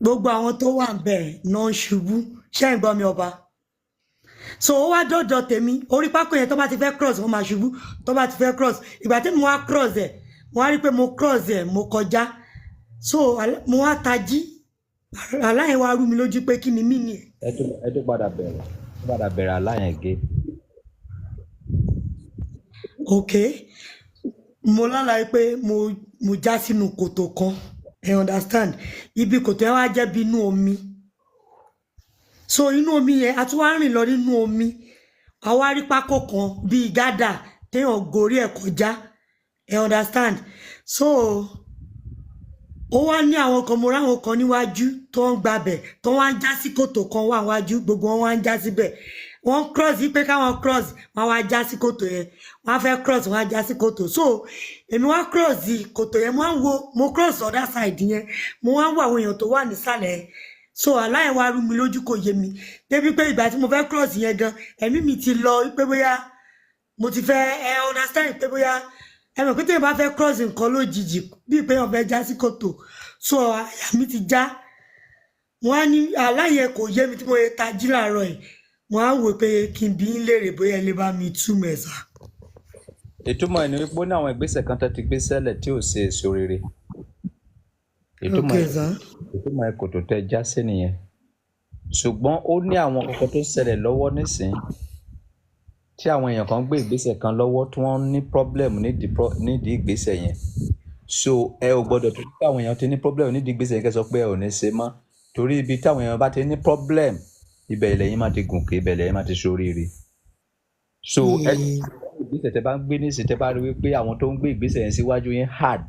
gbogbo àwọn tó wà ń bẹ̀ náà ń ṣubú ṣé ń gbọ́ mi ọba. So ó wá dọ́dọ̀ tèmi orí pákó yẹn tó bá ti fẹ́ cross wọ́n máa ṣubú tó bá ti fẹ́ cross ìgbà tí mo wá cross ẹ̀ mo wá rí pé mo cross ẹ̀ mo kọjá so mo wá tají aláyẹn wá rú mi lójú pé kí ni mí ni. ẹ tó padà bẹ̀rẹ̀ aláyẹn gé. Ok mo lálàá pé mo já sínú kòtò kan you understand ibi kòtò yẹn wá jẹ́ bí inú omi. So inú omi yẹn a tún wá rìn lọ nínú omi a wá rí pákó kan bíi gádà téèyàn gorí ẹ̀ kọjá you understand so ó wá ní àwọn kan mo ráwọn kan níwájú tó ń gbabẹ̀ tó wá ń já sí kòtò kan wà wájú gbogbo wọn wá ń já síbẹ̀ wọ́n cross yí pé káwọn cross wọ́n wá já sí kòtò yẹn wọ́n fẹ́ cross wọ́n á já sí kòtò so èmi wá cross yìí kòtò yẹn mo cross other side yẹn mo wá ń wo àwọn èèyàn tó wà nísàlẹ̀ yẹn so aláìwá wá rú mi lójú kò yé mi débi pé ìgbà tí mo fẹ́ cross yẹn gan ẹ̀mí mi ti lọ pé bóyá mo ti fẹ́ understand pé bóyá ẹ mọ̀ pé tèmi bá fẹ́ cross nǹkan lójijì bíi pé wọ́n fẹ́ já sí kòtò so àyà mi ti já wọ́n á ní aláyẹ kò yé mi tí mo yẹ tají láàárọ̀ yìí wọ́n á wò pé kí n bí ń léèrè bóyá ẹ lè bá mi túmọ̀ ẹ̀ sà. ìtumọ̀ ẹ̀ ni wípé ó ní àwọn ìgbésẹ̀ kan tó ti gbé sẹ́lẹ̀ tí ò ṣe èso rere. ok sà. ìtumọ̀ ẹ̀ kò tó tẹ já sí nìyẹn. ṣùgbọ́n ó ní àwọn kankan tó ṣẹlẹ̀ lọ́wọ́ nísìnyí tí àwọn èèyàn kan gbé ìgbésẹ̀ kan lọ́wọ́ tí wọ́n ní problem nídìí ìgbésẹ̀ yẹn. So ẹ ò gbọ́dọ̀ tó kí àwọn èèyàn ti ní problem nídìí ìgbésẹ̀ yẹn kẹ́ sọ pé ẹ ò ní ṣe mọ́ torí ibi táwọn èèyàn bá ti ní problem ibẹ̀ ilẹ̀ yín máa ti gùnkè ibẹ̀ ilẹ̀ yín máa ti ṣoríire. So ẹ ìgbésẹ̀ tẹ bá ń gbé nísìnyí tẹ bá rí wípé àwọn tó ń gbé ìgbésẹ̀ yẹn síwájú yín hard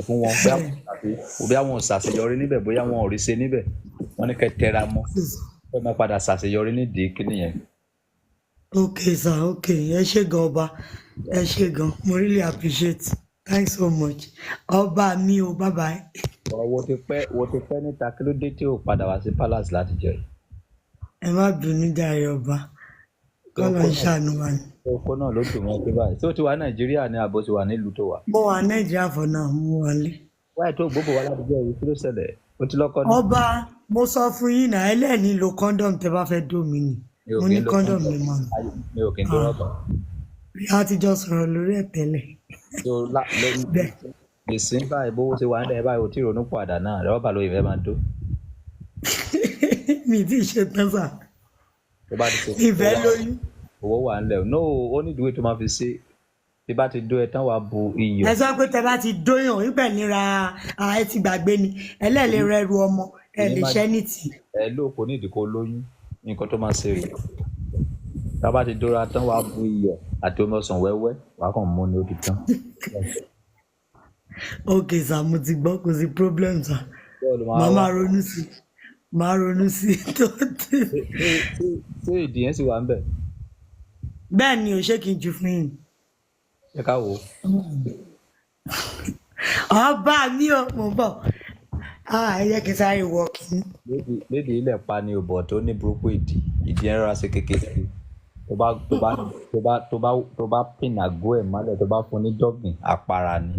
fún wọn bóyá wọn ò ṣàṣeyọrí níbẹ̀ bóyá wọn ò rí ṣe níbẹ̀ wọ́n ní kẹ́ tẹra mọ́ ẹ máa padà ṣàṣeyọrí nídìí kíní yẹn. ok sir, ok ẹ ṣé gan ọba ẹ ṣé gan mo really appreciate thanks so much ọba mi o bye bye. wo ti pẹ́ níta kí ló dé tí o padà wá sí palace láti jẹ. ẹ má bínú jàre ọba kọ́lá ń ṣàánú wa ni. oko náà ló dùn wọn pé báyìí tí ó ti wà nàìjíríà ní àbò ti wà nílùú tó wà. mo wà nàìjíríà for now mo wà lé. wáyé tó gbogbo wa láti jẹ́ ìwé kí ló ṣẹlẹ̀ ó ti lọ́kọ́ ní. ọba mo sọ fún yín náà ẹlẹ́ẹ̀ni lo condom tẹ bá fẹ́ dómi ni mo ní condom ni mo. mi ò kí n tó rọ́bà. a ti jọ sọ̀rọ̀ lórí ẹ̀ tẹ́lẹ̀. gbèsè báyìí bówó ti wà nílẹ̀ báyìí ò tí ì ronú padà náà rọ́bà ló ìfẹ́ máa dó. mi ti ṣe tán sà. ìfẹ́ lóyún. owó wà nílẹ̀ o no ó ní ìdúró tó máa fi ṣe tí bá ti dó ẹ tán wàá bu iyọ̀. ẹ sọ pé tẹ bá ti dóyàn nígbà nira ẹ ti gbàgbé ni ẹlẹ́ẹ̀lẹ́ rẹ ru ọmọ ẹ lè ṣẹ́ ní tì. ẹ ló kò ní ìdíkò lóyún nǹkan tó máa ṣe rè tá a bá ti dóra tán wàá bu iyọ̀ àti omi ọsàn wẹ́wẹ́ wàá kàn mú ní ó ti tán. ok sà mo ti gbọ́ kò sí problem sà màá ronú sí tó tẹ. ṣé ìdí yẹn sì wà ń bẹ̀. bẹ́ẹ̀ ni ò ṣé kí n jù fún yín. ẹ ká wò. ọba mi ò mọ̀ bọ̀ ẹ jẹ́ kí n sáré wọ kí. lédi ilẹ̀ pa ni òbọ̀ tó ní burúkú ìdí yẹn rọra ṣe kékeré tó bá pin àgọ́ ẹ̀ mọ́lẹ̀ tó bá fún ní jọ́gìn àpárá ni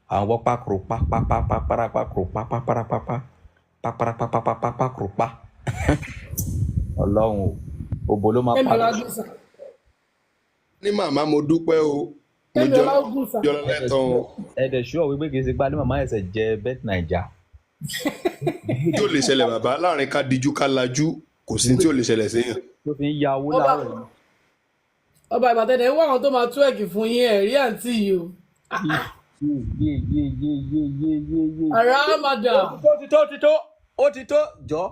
àwọn wọ́n pàkúrò pápárápápárápákúrò ọlọ́run òbò ló máa pa. ní màmá mo dúpẹ́ o mo jọ lẹ́tọ̀ o. ẹ̀dẹ̀ ṣúọ̀ wípé kì í ṣe gbá ní màmá ẹ̀sẹ̀ jẹ bet naija. tí ó lè ṣẹlẹ̀ bàbá láàrin ká dijú ká lajú kò sí tí ó lè ṣẹlẹ̀ séèyàn. tó fi ń ya owó láàárọ̀ yìí. ọba ìbàdàn wà àwọn tó máa tú ẹ̀gì fún yín ẹ̀rí àǹtí yìí o. ara amada. ó ti tó jọ.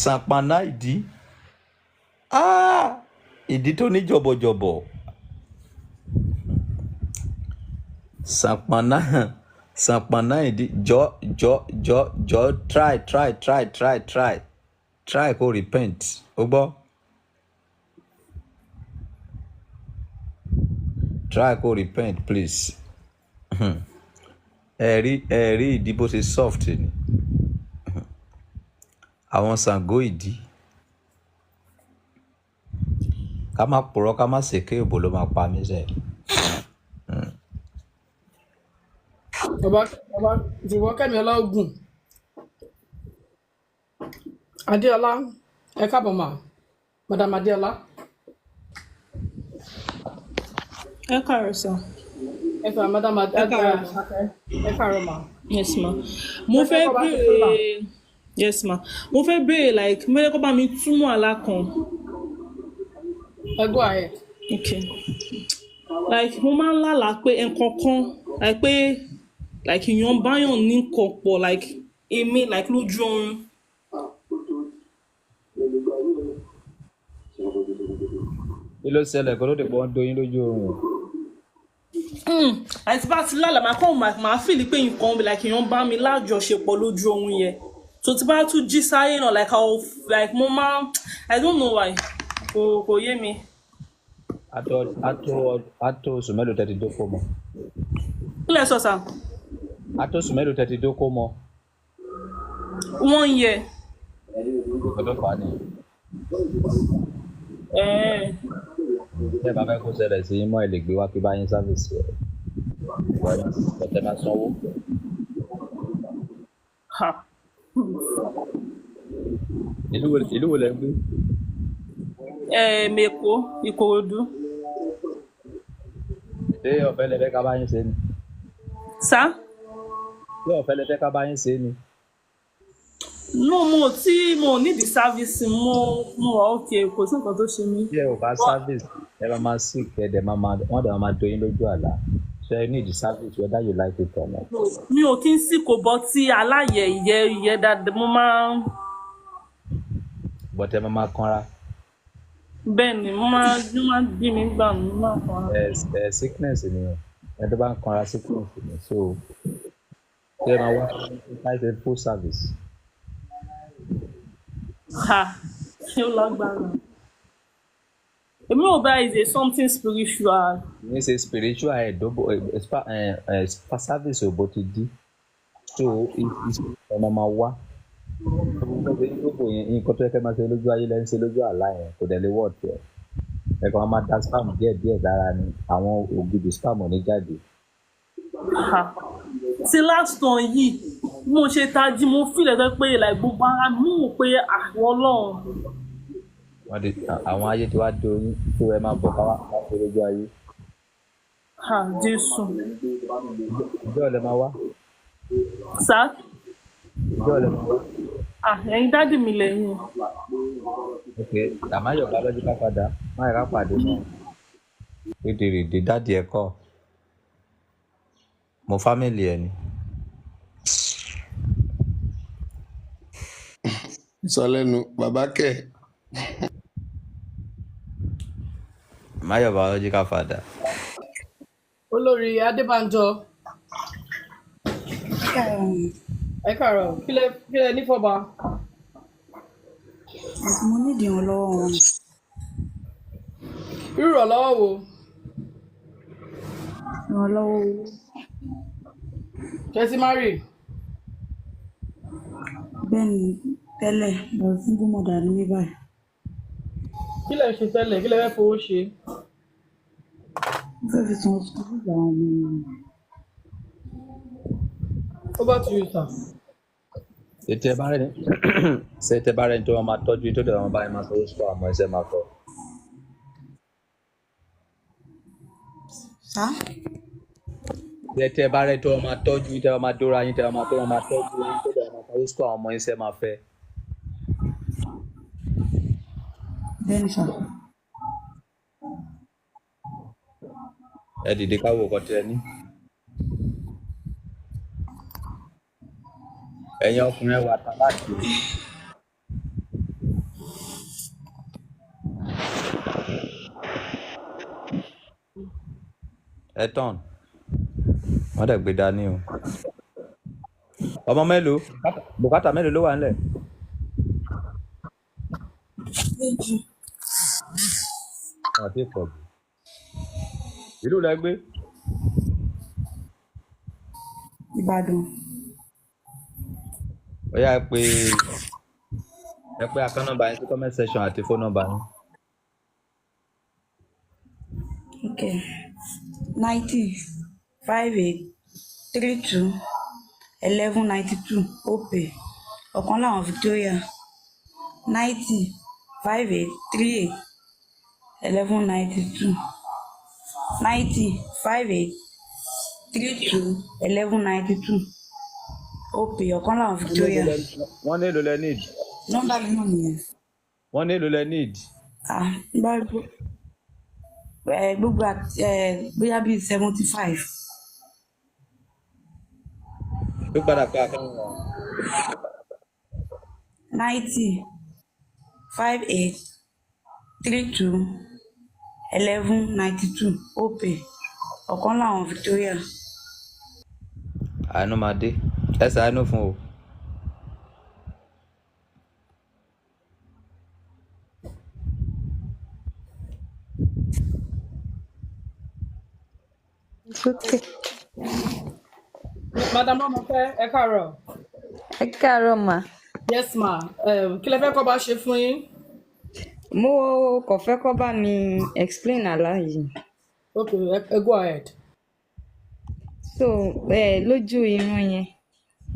sàpànà ìdí ìdí tó ní jọ̀bọ̀jọ̀bọ̀ sàpànà ìdí jọ try kó repent ó gbọ́ try kó repent please ẹ̀rí ìdí bó ṣe soft ni àwọn Ṣàngó ìdí ká má purọ́ ká má ṣèké òbò ló máa pa mí sẹ́ẹ̀. Bàbá ìṣùgbọ́n Kẹ́mi Ọláògùn Adéọlá ẹ káàbọ̀ mà Madam Adéọlá. Ẹ káàárọ̀ sà. Ẹ fà Madam Adéọlá ẹ káàárọ̀ mà. Yes ma. Mo fẹ́ béèrè yes ma. Mo fẹ́ béèrè like mo fẹ́ kó bá mi túmọ̀ àlá kan. Ẹ go ahead. Okay. Like mo máa ń lálàá pé nǹkan kan like pé like èèyàn báyàn ní nǹkan pọ̀ like èmi like lójú oorun. kí ló ṣẹlẹ̀ kó ló dé pọ̀ ń doyin lójú oorun. Àti bá ti lálàá máa kọ́ máa fìlí pé nǹkan like èèyàn bá mi lájọṣepọ̀ lójú oorun yẹn so tí bá tún jí sáyé náà like mo máa I don't know why kò yé mi. Ato oṣù mélòó tẹ́tí dókó mọ́. Kí lẹ sọ sà? Ato oṣù mélòó tẹ́tí dókó mọ́. 1 year. Ọdún fà á nìyẹn. Ṣé bàbá kò ṣẹlẹ̀ sí mọ́ ẹ lè gbé wá kí bá yín sáfìsì ẹ̀? Ọ̀tẹ̀ máa sanwó. Ha. ìlú wo lẹ ń gbé? Mèkó Ìkòròdú. Ṣé ọ̀fẹ́ lẹ fẹ́ ká bá yín ṣe ni? Sá. Ṣé ọ̀fẹ́ lẹ fẹ́ ká bá yín ṣe ni? No, mo need the service mo wà okay, kò sí nǹkan tó ṣe mí. Bí ẹ ò bá service ẹ máa sick ẹ dẹ̀ wọ́n dẹ̀ máa doyin lójú àlá. So you need the service whether you like it or not. Mi ò kí ń sì kò bọ́ tí aláyẹ̀ ìyẹ́ dáadáa mo máa. But ẹ máa kanra. Bẹ́ẹ̀ ni mo máa bí mi gbà mí máa kanra. Sickness ni o ẹ tó bá ń kanra sickness ni so ṣé ẹ máa wá láti full service. Ha, ṣé ó lágbára? Èmi ò bá is a something spiritual. Ní ṣe spiritual service ò bó ti dí so ọmọ máa wá nǹkan tó yẹ kẹ́ máa ṣe lójú ayé lẹ́yìn ṣe lójú àlá yẹn kò dẹ̀ lè wọ̀ tiẹ̀ ẹ̀kan máa da spam díẹ̀ dára ni àwọn ògidì spam ò ní jáde. Ti last one yìí mo ṣe tají mo fìlẹ̀ tó pé like gbogbo ara mi wò pé àwọn ọlọ́run. Àwọn ayé tí wàá doyún tó ẹ máa bọ̀ káwá ṣe lójú ayé. Jésù. Ìjọ ọ̀lẹ́ máa wá. Sá. Ìjọ ọ̀lẹ́ máa wá. Ẹ̀yin dádì mi lẹ́yìn. Ok, àmáyọ̀ biological father máa yẹ ká pàdé náà. Rédèrèdè dádì ẹ̀ kọ́. Mo fámìlì ẹ̀ ni. Sọ lẹ́nu bàbá kẹ̀. Àmáyọ̀ biological father. Olórí Adébánjọ. Ẹ káàárọ̀, kí lẹ ní fọ́ba? Mo nídìí ìrànlọ́wọ́ wọn. Irú ìrànlọ́wọ́ wo? Ìrànlọ́wọ́ owó. Ṣé ti marry? Bẹ́ẹ̀ni tẹ́lẹ̀ bọ̀ single mother ní mí báyìí. Kí lẹ ṣe tẹ́lẹ̀? Kí lẹ fẹ́ fowó ṣe? Mo fẹ́ fi san school fees àwọn ọmọ mi. Over to you, sir. Ṣé tẹ bá rẹ̀ ní tó wọn máa tọ́jú tó dẹ̀ wọn báyìí máa sanwó sọ àmọ́ ẹsẹ̀ máa kọ́. Sá. Ṣé tẹ bá rẹ̀ tó wọn máa tọ́jú tẹ wọn máa dóra yín tẹ wọn máa tọ́jú yín tó dẹ̀ wọn máa sanwó sọ àwọn ọmọ ẹsẹ̀ máa fẹ́. Bẹ́ẹ̀ni sá. Ẹ dìde káwọ́ ọkọ tẹ ní. Ẹ̀yin ọkùnrin wà tá láti. Ẹ tán wọ́n dẹ̀ gbé dání o. Ọmọ mélòó bùkátà mélòó ló wà nílẹ̀? Méjì. Wọ́n ti pọ̀ jù. Ìlú lẹ gbé? Ìbàdàn. Ó yá ẹ pé account number yín sí comment section àti phone number yín. Okay. 90 58 32 1192 OPay. Ọ̀kan láwọn Victoria. 90 58 38 1192. 90 58 32 1192. OPay. Ọ̀kan láwọn Victoria. Wọ́n ní èlò lẹ need. Nọ́mbà mi náà nìyẹn. Wọ́n ní èlò lẹ need. Gbogbo bóyá bíi 75. Ó padà pé account wọn. 90 58 32 1192 OPay. Ọ̀kan láwọn Victoria. Àánú máa dé. Ẹ ṣàánú fún o. Okay. Madam Ọmọfẹ́, ẹ káàárọ̀. Ẹ káàárọ̀ ma. Yes ma. Kí lẹ fẹ́ kọ́ bá ṣe fún yín? Mo kàn fẹ́ kọ́ bá mi explain àlá yìí. Okay, go ahead. So lójú irun yẹn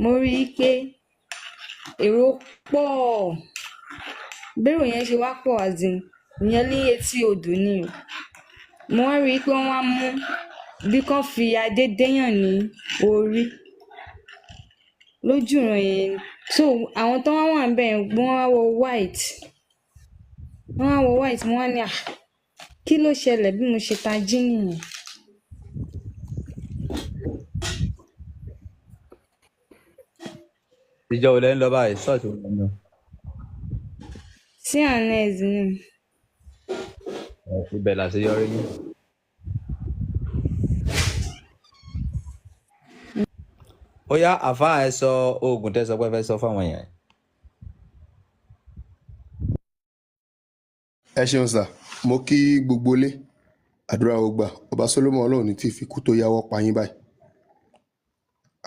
mo rí i pé èrò pọ̀ bẹ́rò yẹn ṣe wá pọ̀ àzìn ìyẹn ní etí odò ni o mo wá rí i pé wọ́n wá mú bí kán fi adé déyàn ní orí lójú ìran yẹn so àwọn tó wá wà níbẹ̀ wọ́n wá wọ white mo wá ní à kí ló ṣẹlẹ̀ bí mo ṣe tají nìyẹn. ìjọ wo lẹ ń lọ báyìí ṣọ́ọ̀ṣì wo lẹ ń lọ. sí anes ni. ibẹ̀ làṣeyọrí ní. ó yá àfáà ẹ sọ oògùn tẹ́ sọ pé fẹ́ sọ fáwọn èèyàn. ẹ ṣeun sà mo kí gbogbo ilé àdúrà ó gbà ọba Solomon Ọlọ́run ní tí fi kú tó yáwọ́ pa yín báyìí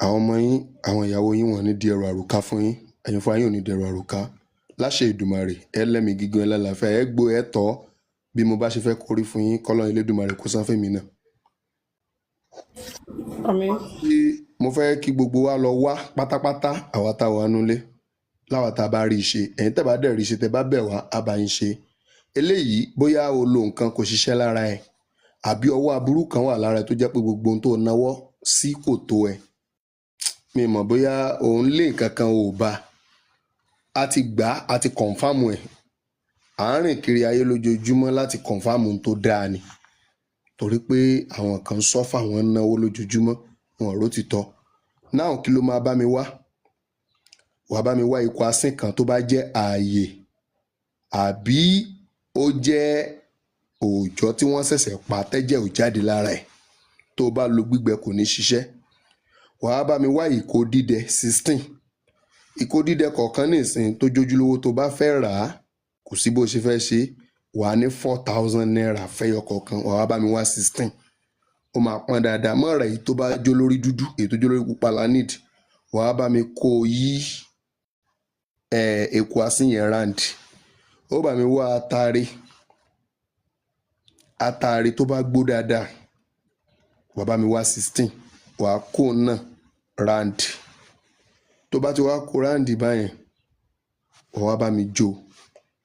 àwọn ọmọ yín àwọn ìyàwó yín wọ́n ní di ẹrù àrùká fún yín ẹ̀yin fúnra yín ò ní di ẹrù àrùká láṣẹ Èdùmàrè ẹ lẹ́mìí gígùn ẹ lálàáfíà ẹ gbó ẹ tọ́ bí mo bá ṣe fẹ́ kórí fún yín kọ́lọ́run Elédùmarè kó san fún mi náà. Àmín. mo fẹ́ kí gbogbo wa lọ wá pátápátá àwa tá a wà nulẹ̀ láwa tá a bá rí i ṣe ẹ̀yin tẹ́ bá dẹ̀ rí i ṣe tẹ́ bá bẹ̀ wá a bá yín ṣe eléyìí bóyá o lo nǹkan kò ṣiṣẹ́ lára ẹ̀ àbí ọwọ́ aburú kan wà lára ẹ̀ tó jẹ́ pé gbogbo ohun tó náwó sí kò tó ẹ̀ mi mọ̀ bóyá òun lé nǹkan kan ò bá a ti gbà á ti kọ̀ǹfàmù ẹ̀ à ń rìn kiri ayé lójoojúmọ́ láti kọ̀ǹfàmù tó dáa ni torí pé àwọn kan sọ́fà wọn náwó lójoojúmọ́ wọn rò ti tọ́ náà kí ló máa bá mi wá wàá bá mi wá ikọ̀ asín kan tó bá jẹ́ ààyè àbí ó jẹ́ òòjọ́ tí wọ́n ṣẹ̀ṣẹ̀ pa tẹ́jẹ̀ ò jáde lára ẹ̀ tó bá lo gbígbẹ kò ní ṣiṣẹ́ wàá bá mi wá ìkó dídẹ 16 ìkó dídẹ kọ̀ọ̀kan ní ìsìn tó jójúlówó tó bá fẹ́ rà á kò sí bó ṣe fẹ́ ṣe wàá ní 4,000 naira fẹ́yọ kọ̀ọ̀kan wàá bá mi wá 16 ó máa pọ́n dáadáa mọ́ rẹ̀ èyí tó bá jó lórí dúdú èyí tó jó lórí pupa lanid wàá bá mi kó yí èkó asín yẹn round ó bá mi wá atare tó bá gbó dáadáa wàá bá mi wá 16 wàá kó náà round tó bá ti wá kó round báyẹn wàá bá mi jó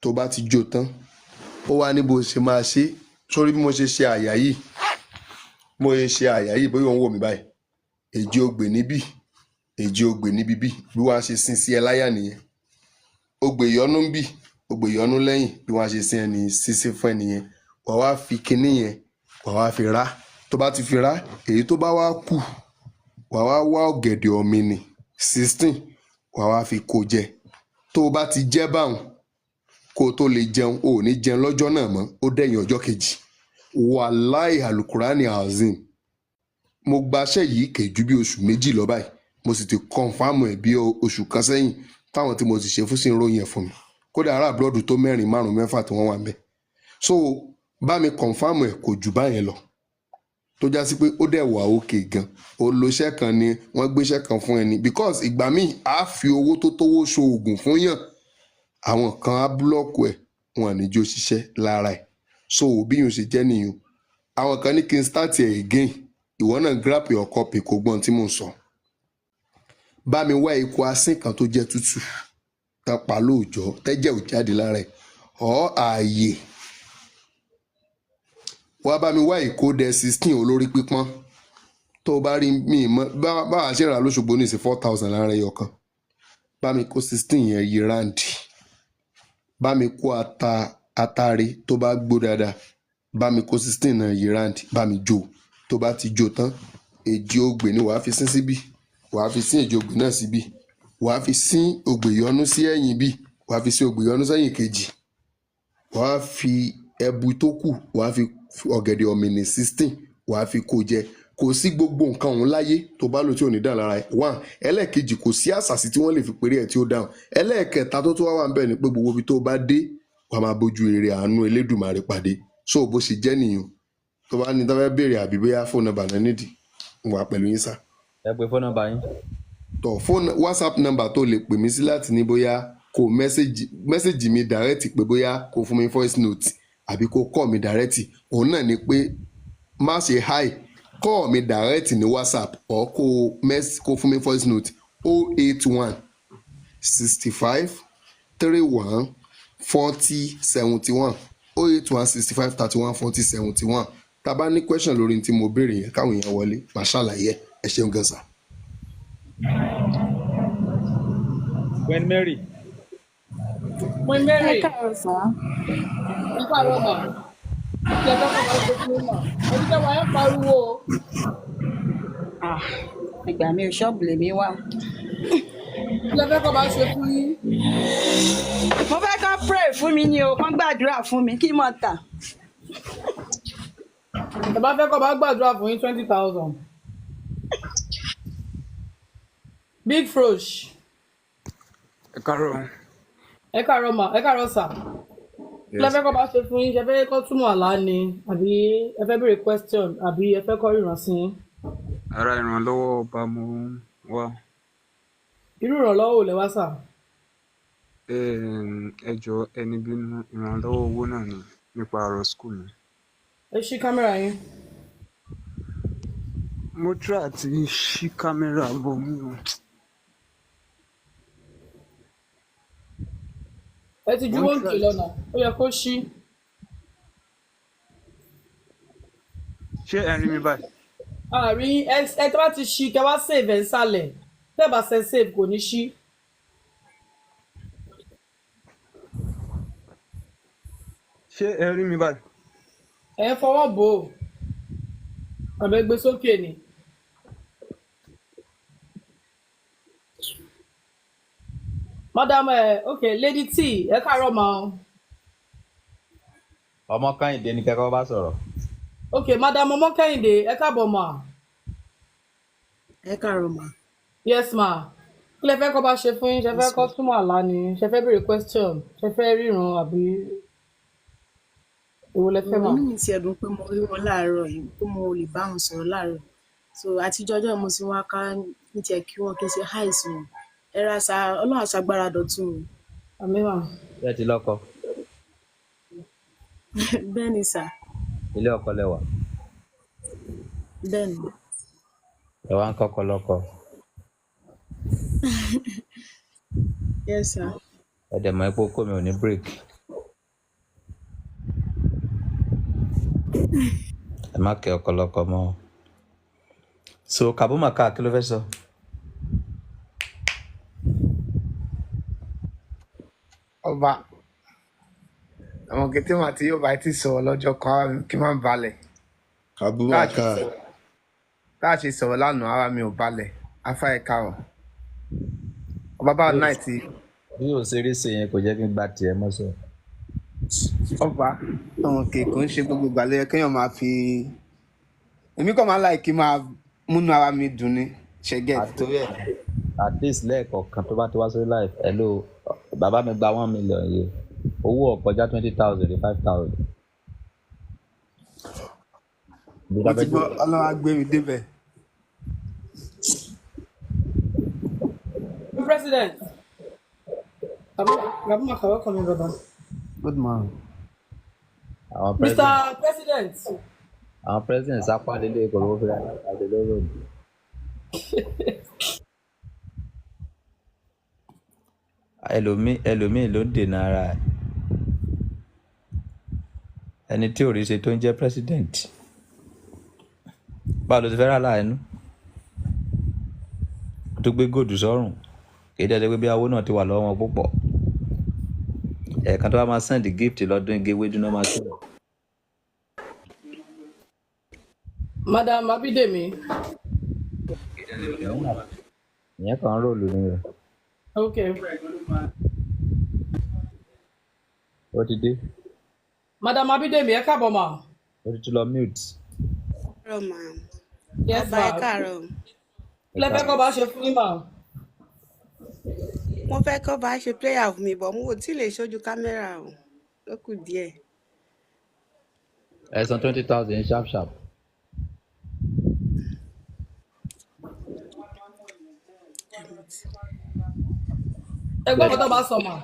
tó bá ti jó tán ó wá ní bó ṣe máa ṣe sórí bí mo ṣe ṣe àyà yìí bóyá òun wò mí báyìí èjì ogbè níbí èjì ogbè níbí bí wọ́n á ṣe sin sí ẹ láyà nìyẹn ogbè ìyọnú ń bì ogbè ìyọnú lẹ́yìn bí wọ́n á ṣe sin ẹni sísí fún ẹ nìyẹn wàá wá fi kinní yẹn wàá wá fi rá tó bá ti fi rá èyí tó bá wá kù wàá wá wá ọ̀gẹ̀dẹ̀ ọ̀mìnì 16 wàá wá fi kó jẹ tó o bá ti jẹ báwọn kó o tó lè jẹun o ò ní jẹun lọ́jọ́ náà mọ́ ó dẹ̀yìn ọjọ́ kejì wàláì alukurani azim mo gbaṣẹ́ yìí kẹjú bí oṣù méjì lọ báyìí mo sì ti kọ̀nfàmù ẹ̀ bí oṣù kan sẹ́yìn táwọn tí mo ti ṣe fún sí ìròyìn ẹ̀ fún mi kódà ará àbúrọ̀dù tó 4 5 6 tí wọ́n wà mẹ́ so bá mi kọ̀nfàmù ẹ̀ kò jù báyẹn lọ tó já sí pé ó dẹ̀ wà òkè gan o lo iṣẹ́ kan ni wọ́n gbéṣẹ́ kan fún ẹni because ìgbà míì á fi owó tó tówó ṣoògùn fún yàn àwọn kan á búlọ́ọ̀kù ẹ̀ wọn à ní jó ṣiṣẹ́ lára ẹ̀ so bí yóò ṣe jẹ́ nìyẹn àwọn kan ní kí n start ẹ̀ again ìwọ náà grab your copy kò gbọ́n tí mò ń sọ bá mi wá ikọ̀ asín kan tó jẹ́ tútù tán pa lóòjọ́ tẹ́jẹ̀ ò jáde lára ẹ̀ ọ́ ààyè wá bá mi wá ìkódẹ 16 olórí pípọ́n tó bá rí mi mọ́ bá a ṣe rà lóṣogbo ní ìsìn 4,000 lára ẹyọ kan bá mi kó 16 yẹn yí ráǹdì bá mi kó atare tó bá gbó dáadáa bá mi kó 16 náà yí ráǹdì bá mi jó tó bá ti jó tán èjì ogbè ni wàá fi sín síbí wàá fi sín èjì ogbè náà síbí wàá fi sín ogbè yọnú sí ẹ̀yìn bí wàá fi sín ogbè yọnú sẹ́yìn kejì wàá fi ẹbu tó kù wàá fi ọ̀gẹ̀dẹ̀ ọ̀mìnì 16 wàá fi kó jẹ kò sí gbogbo nǹkan òun láyé tó bá lò tí ò ní dà lára ẹ̀ 1 ẹlẹ́ẹ̀kejì kò sí àṣàsí tí wọ́n lè fi péré ẹ̀ tí ó dáhùn ẹlẹ́ẹ̀kẹta tó wá wà ń bẹ̀ ni pé gbogbo ibi tó bá dé wàá máa bójú èrè àánú Elédùmarè pàdé so bó ṣe jẹ́ nìyẹn tó bá ní tó fẹ́ béèrè àbí bóyá fóònù nọ́mbà náà nídìí wà pẹ̀lú yín sá. ẹ pè fóònù nọ́mbà yín. tó fóònù WhatsApp nọ́mbà tó lè pè mí sí láti ní bóyá kò mẹ́sẹ̀gì mi direct pé bóyá kò fún mi voice note àbí kò call mi direct òun náà ni pé má ṣe hi call mi direct ní WhatsApp or kò fún mi voice note 081 65 31 40 71 081 65 31 40 71. Tá a bá ní question lórí tí mo béèrè yẹn káwọn èèyàn wọlé màá ṣàlàyé ẹ ṣeun gan sà. Queen Mary. Queen Mary. Ẹ káàárọ̀ sà. Ẹ káàárọ̀ mà. Kí ẹ fẹ́ kọ́ máa ṣe fún mà. Oníṣẹ́ wa ẹ pariwo. Ìgbà mi ò ṣọ́ọ̀bù lèmi wà. Kí ẹ fẹ́ kọ́ máa ṣe fún yín. Mo fẹ́ kán pray fún mi ni o, kán gbàdúrà fún mi kí n mọ̀ tà. Ẹ bá fẹ́ kọ́ máa gbàdúrà fún yín 20,000. Big Frosh. Ẹ káàárọ̀. Ẹ káàárọ̀ mà. Ẹ káàárọ̀ sà. Kí ẹ fẹ́ kọ́ máa ṣe fún yín. Ṣé ẹ fẹ́ kọ́ túmọ̀ àlá ni? Àbí ẹ fẹ́ béèrè question? Àbí ẹ fẹ́ kọ́ ríran sí yín? Ara ìrànlọ́wọ́ ọba mo wá. Irú ìrànlọ́wọ́ ò lẹ wá sà? Ẹ jọ̀ọ́ ẹni bínú ìrànlọ́wọ́ owó náà ni nípa ọ̀rọ̀ school mi. Ẹ ṣí kámẹ́rà yín. Mo try àti ṣí kámẹ́rà bọ̀ mí o. Ẹ ti ju wọ́ǹkì lọ́nà. Ó yẹ kó ṣí. Ṣé ẹ rí mi báyìí? Àárín ẹ tó bá ti ṣí kẹ wá save ẹ sálẹ̀. Tẹ́ bá ṣe save kò ní ṣí. Ṣé ẹ rí mi báyìí? Ẹ fọwọ́ bò ó. Àbẹ gbé sókè ni. Madam okay, Lady T, ẹ káàárọ̀ mà o. Ọmọ Kẹ́hìndé ni kẹ́kọ̀ọ́ bá sọ̀rọ̀. Okay, Madam ọmọ Kẹ́hìndé, ẹ káàbọ̀ mà. Ẹ káàárọ̀ mà. Yes ma. Kí lẹ fẹ́ kọ́ bá ṣe fún yín? Ṣé fẹ́ kọ́ túmọ̀ àlá ni? Ṣé fẹ́ béèrè question? Ṣé fẹ́ ríran àbí èwo lẹ fẹ́ mà? Inú mi ti ẹ̀dùn pé mo rí wọn láàárọ̀ yìí, pé mo lè bá wọn sọ̀rọ̀ láàárọ̀. So àtijọ́ ọjọ́ mo ti wá ká ní tiẹ̀ kí wọ́n kí n ṣe hi sí wọn. Ẹ ra sa Ọlọ́run aṣagbára dọ̀tun o. Àmín mà. Ṣé ẹ ti lọ́kọ? Bẹ́ẹ̀ ni sà. Ilé ọkọ lẹwà. Bẹ́ẹ̀ ni. Ẹ wá ń kọ́kọ́ lọ́kọ. Yes sir. Ẹ dẹ̀ mọ̀ epo kó mi ò ní break. Ẹ má kẹ́ ọkọ lọ́kọ mọ́. So Kabumaka kí ló fẹ́ sọ? Ọba àwọn kété mà tí yóò bá ti sọ̀rọ̀ lọ́jọ́ kan kí n má balẹ̀. Kabumaka. Tá a ṣe sọ̀rọ̀ lánàá ara mi ò balẹ̀ afá ẹ̀ káàrọ̀. Ọba bá náà ti. Bí o ṣe rí sí yẹn kò jẹ́ kí n gba tiẹ̀ mọ́ sọ. Ọba àwọn kèkó ń ṣe gbogbo ìgbà lẹ́yìn kéèyàn máa fi èmi kàn máa láì kí máa múnú ara mi dùn ní ṣẹ́gẹ̀ torí ẹ̀. At least lẹ́ẹ̀kọ̀ọ̀kan tó bá ti wá sórí life hello bàbá mi gba 1 million yìí owó ọ̀kọjá 20,000 ní 5,000. Mo ti gbọ́ Ọlọ́run á gbé mi débẹ̀. President. Kabumaka, welcome in, brother. Good morning. Mr. President. Àwọn president sápá lélé ìkòlówó fúnra àti lóró ni. Ẹlòmíì ló ń dènà ara ẹ̀. Ẹni tí ò rí ṣe tó ń jẹ́ president. Báwo ló ti fẹ́ rà láàánú? Tó gbé gòdù sọ́rùn. Kì í dẹ́ pé bí owó náà ti wà lọ́wọ́ wọn púpọ̀. Ẹ̀ẹ̀kan tó bá máa send gift lọ́dún igi ewédú náà máa send. Madam Abidemi. Ìyẹn kan róòlù ni o. Okay. Ó ti dé. Madam Abidemi, ẹ káàbọ̀ mà. Ó ti tún lọ mute. Káàárọ̀ mà. Yes Ọba ma. ẹ káàárọ̀. Ilé fẹ́ kọ́ bá ṣe fún yín mà. Mo fẹ́ kọ́ bá ṣe prayer fún mi bọ̀ mo ò tí ì lè ṣojú kámẹ́rà o. Ó kù díẹ̀. Ẹ san 20,000 sharp sharp. Ẹ gbọ́ nǹkan tó bá sọ mà.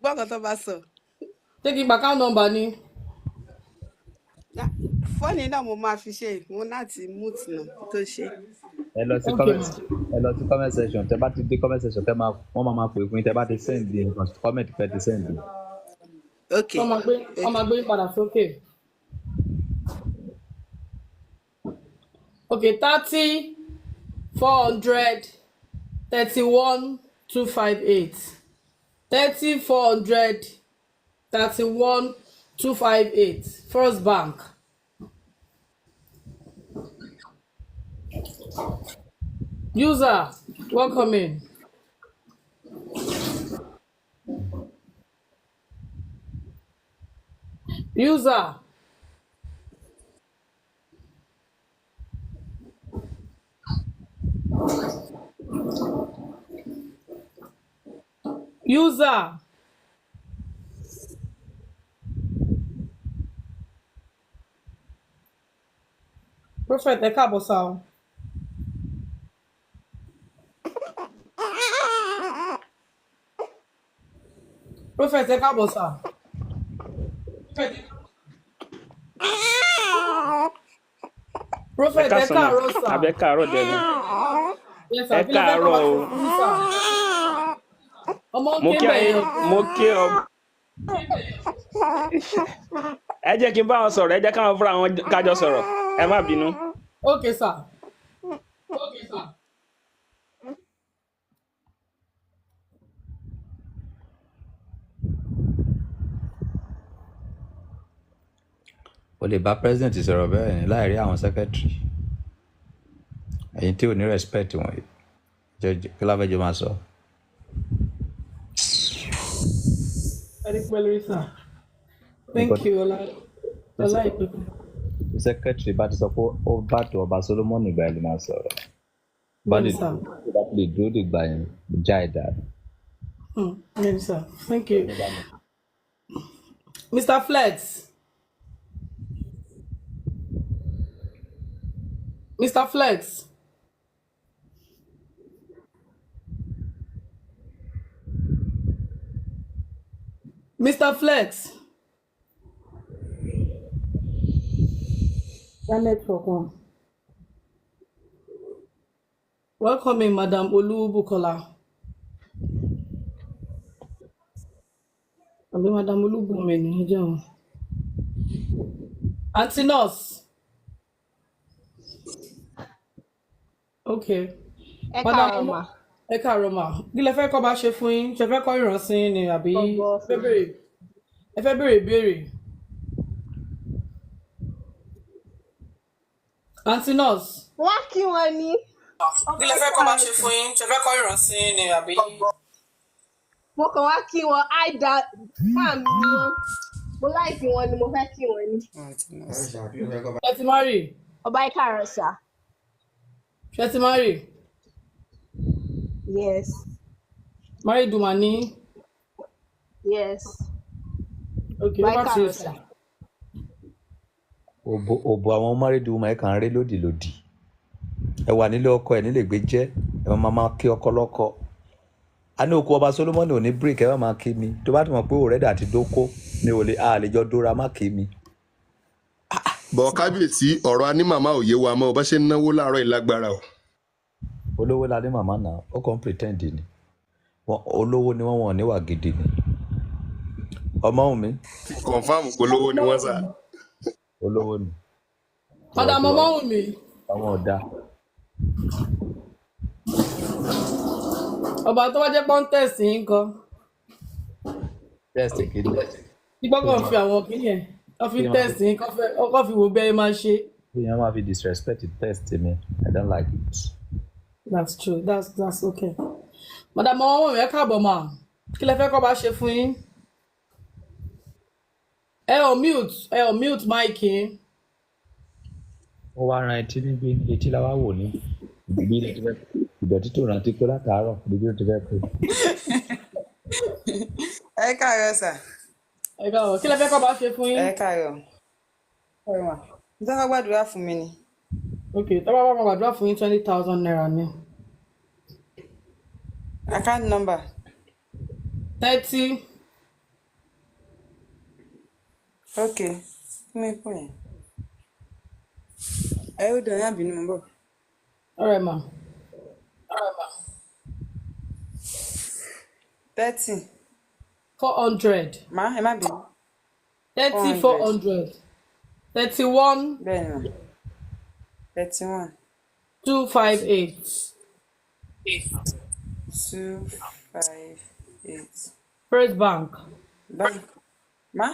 Gbọ́ nǹkan tó bá sọ. Ṣé kí n gba account number ni? Fọ́ọ̀nì náà mo máa fi ṣe mo láti mute náà tó ṣe. ẹ lọ sí Okay, ma. comment section tẹ bá ti dé comment section tẹ máa wọ́n máa pè fún yín tẹ bá ti send the comment fẹ́ ti send. Okay. Ọmọ gbé padà sókè. Okay, 30, 400, 31, 258. 30, 400, 31, 258. First Bank. User, welcome in. User. User. Prophet, ẹ káàbọ̀ sá o. Prophet, ẹ káàbọ̀ sá. Prophet, ẹ káàárọ̀ sá. Abẹ́ káàárọ̀ dẹ̀bi. Yes, sir. Ẹ Kí lẹ fẹ́ kọ́ káàárọ̀ bá o. ṣe fún yín, sá? Ọmọ ń Mo ké kí bẹ̀yẹn. mo kí ọ. Ẹ jẹ́ kí n bá wọn sọ̀rọ̀, ẹ jẹ́ káwọn fúnra wọn kájọ sọ̀rọ̀. Ẹ má bínú. Okay, sir. o lè bá president sọ̀rọ̀ bẹ́ẹ̀ ni láì rí àwọn secretary ẹ̀yin tí ò ní respect wọ̀nyí kí la fẹ́ jọ máa sọ. Very well, sir. Thank you, Ọlá ìpè. Secretary bá ti sọ pé ó bá tó ọba Solomon ìgbà yẹn ló máa sọ̀rọ̀ bá lè dúró dìgbà yẹn já ẹ̀dá. Yes, sir. Thank you. Mr. Flex. Mr. Flex. Mr. Flex. That network one. Welcome in, Madam Olubukola. Àbí Madam Olúbùnmi ní jẹun. Aunty Nurse. Okay. Ẹ káàárọ̀ mà. Ẹ káàárọ̀ mà. Kí lẹ fẹ́ kọ́ bá ṣe fún yín? Ṣé fẹ́ kọ́ ìrànsí ni àbí ẹ fẹ́ béèrè ìbéèrè? Aunty Nurse. Wá kí wọn ní. Kí lẹ fẹ́ kọ́ bá ṣe fún yín? Ṣé fẹ́ kọ́ ìrànsí ni àbí? Mo kàn wá kí wọn áìdá fáàmì ni wọn. Mo láìkí wọn ni mo fẹ́ kí wọn ní. Ṣé ti marry? Ọba ẹ káàárọ̀ sà. Ṣé ti marry? Yes. Married woman ni? Yes. Okay, Ọba ẹ over to you, káàárọ̀ sir. sà. òbò àwọn married woman ẹ kàn ń rí lòdìlòdì ẹ wà nílé ọkọ ẹ nílé gbé jẹ ẹ máa kí ọkọ lọkọ a ní òkú ọba Solomoni ò ní break ẹ máa kí mi tó bá ti mọ̀ pé òrẹ́dà àti dóko mi ò lè àlejò dóra má kí mi. bọ̀ kábíyèsí ọ̀rọ̀ a ní màmá òye wa mọ́ bá ṣe ń náwó láàárọ̀ ìlágbára o. olówó la ní màmá náà ó kàn ń pretend ni olówó ni wọ́n níwà gidi ni ọmọ òun mi. confam olówó ni wọ́n sà. olówó ni. Madam Ọmọwùnmí. àwọn ọ̀dà. Ọba tó wá jẹ́ pọ́ńtẹ̀sì yín kan. test kìíní. Gbọ́kàn fi àwọn kìíní ẹ̀ wọ́n fi tẹ̀sì yín kọ́ fi wò bẹ́ẹ̀ máa ṣe. èèyàn máa fi disrespect test mi I don't like it. That's true. That's okay. Madam Ọmọwùnmí ẹ káàbọ̀ mà. Kí lẹ fẹ́ kọ́ bá ṣe fún yín? Ẹ ò mute mic yín. ó wá ran etí la wá wò ní ìdọ̀tí tó rántí pé látàárọ̀ bíbí ó ti fẹ́ pé. Ẹ káàárọ̀ sà. Ẹ káàárọ̀. Kí lẹ fẹ́ kọ́ bá ṣe fún yín? Ẹ káàárọ̀. Ọ̀rọ̀ mà. Ǹjẹ́ ká gbàdúrà fún mi ni? Okay, tọ́ba bá gbàdúrà fún yín 20,000 naira ni. Account number. 30. Okay. Kí ni kò yẹn? Ẹ ó dàn yàbí ni mo bọ̀. All right, ma. 30. 400. Ma, ẹ má bínú. 30, 400. 400. 31, Bẹ́ẹ̀ ni mà. 31. 258. 258. First Bank. Báyìí. Ma?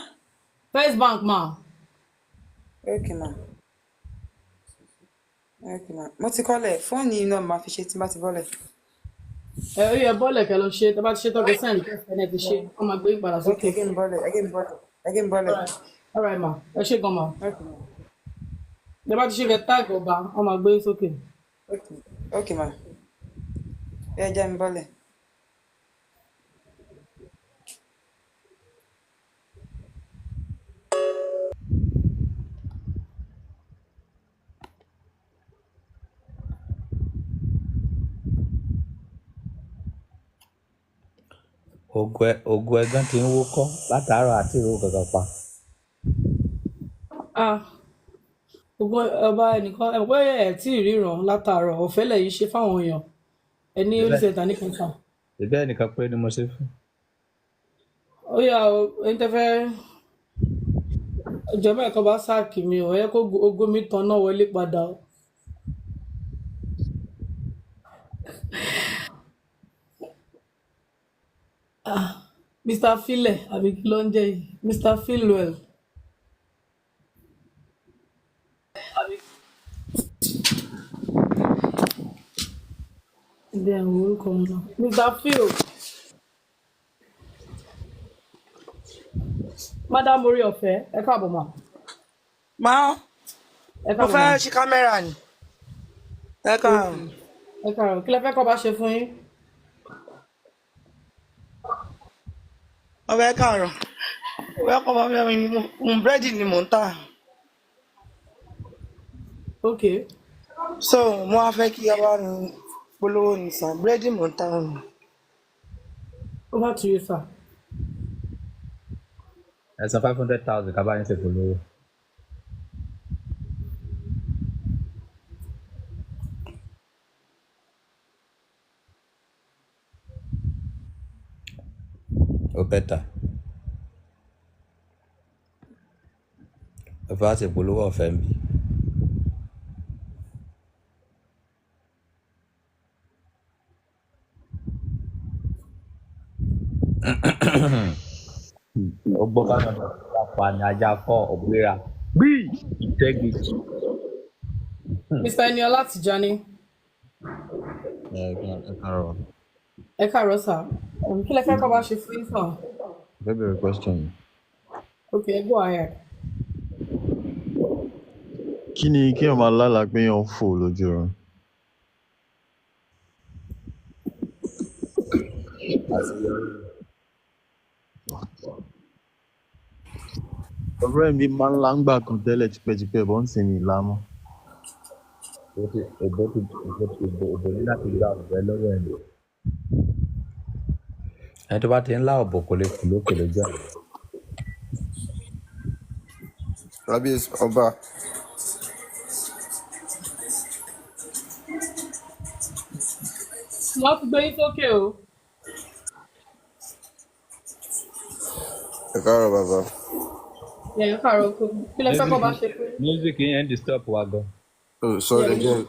First Bank, ma. Okay, ma. Okay, ma. Mo ti kọ́lẹ̀. Fóònù yìí náà máa fi ṣe tí bá ti bọ́lẹ̀. Ẹ ó yẹ bọ́ọ̀lù kẹ lọ ṣe tó bá ti ṣe tó kẹ sẹ́ǹdì kẹsàn-án ẹ ti ṣe wọ́n máa gbé ìpadà sókè. Okay, again bọ́lẹ̀. Again bọ́lẹ̀. Again bọ́lẹ̀. All right, ma. Ẹ ṣe gan, ma. Okay, ma. Ẹ bá ti ṣe kẹ táàgì ọba wọ́n máa gbé sókè. Okay. Okay, ma. Ẹ jẹ́ mi bọ́lẹ̀. Ògùn ẹ̀gán ti ń wúkọ́ látàárọ̀ àti ìró kankan pa. Gbogbo ọba ẹnìkan ẹ pé ẹ tí ì ríran látàárọ̀ ọ̀fẹ́ lẹ̀ yìí ṣe fáwọn èèyàn ẹ ní oníṣẹ́ta ní kẹta. Ìbẹ́ ẹnìkan pé ni mo ṣe fún. Ó yà ó ẹni tẹ́ fẹ́ ìjọba ẹ̀kọ́ bá sáàkì mi ò yẹ kó ogo mi tan náà wọlé padà. Mr. Philẹ̀ àbí kí ló ń jẹ́ yìí Mr. Philwell. Bẹ́ẹ̀ ni orúkọ mi náà Mr. Phil. Madam orí ọ̀fẹ́ ẹ káàbọ̀ mà. Máa Ẹ mo káàbọ̀ fẹ́ mà. ṣe kámẹ́rà ni. Ẹ káàárọ̀. Ẹ káàárọ̀ kí lẹ fẹ́ kọ́ bá ṣe fún yín. Ọbẹ̀ káàárọ̀. Ọbẹ̀ kọ́ bá mi búrẹ́dì ni mò ń tà. Ok. So mo wá fẹ́ kí a bá mi polówó ní sàn. Búrẹ́dì mò ń tà ni. Over to you, sir. Ẹ san 500,000 ká bá yín ṣètò lówó. Ó bẹ́tà. Ẹ fẹ́ ṣe polówó ọ̀fẹ́ mi. Ó gbọ́ ká lọ́dọ̀ lápá ní ajá fọ́ ògbéra. Bí integrity. Mr. Eniola Tijani. Ẹ káàárọ̀. Ẹ káàárọ̀ sir. Kí lẹ fẹ́ kọ́ bá ṣe fún yín sir? Very very question. Okay, go ahead. Kí ni kí èèyàn máa lálàá pé èèyàn ń fò lójú oorun? Ọ̀rẹ́ mi máa ń lá ń gbà kan tẹ́lẹ̀ tipẹ́tipẹ́ bọ́ ń sin mi ìlà mọ́. Òbò ní láti gba ọ̀bẹ lọ́wọ́ ẹ̀ lò. Ẹni tó bá ti ń lá ọ̀bọ̀ kò lè kù lókè lójú àná. Kábíyèsí ọba. Wọ́n ti gbé yín sókè o. Ẹ káàárọ̀ bàbá. Ẹ káàárọ̀ kó. Kí lẹ fẹ́ kọ́ bá ṣe fún yín? Music yẹn ń disturb wa gan. Oh, sorry again.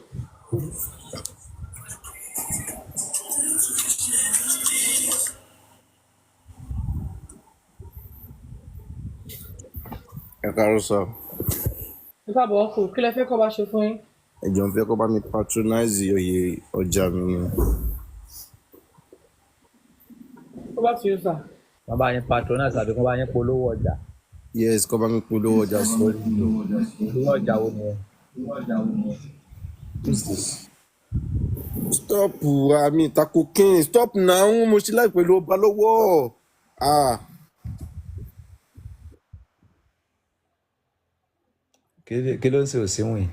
Ẹ káàárọ̀ sir. Ẹ káàbọ̀ ọkọ̀. Kí lẹ fẹ́ kọ́ bá ṣe fún yín? Ẹ jọ̀ọ́ ń fẹ́ kó bá mi patronize oyè ọjà mi ni. Over to you, sir. Wọ́n bá yín patronize àbí kí wọ́n bá yín polówó ọjà. Yes, kó bá mi polówó ọjà sí. Polówó ọjà wo ni ẹ? Stop àmì ìtako king stop now mo ṣe láì pẹ̀lú ọba lọ́wọ́. Kí ló ń ṣe òsínwìn?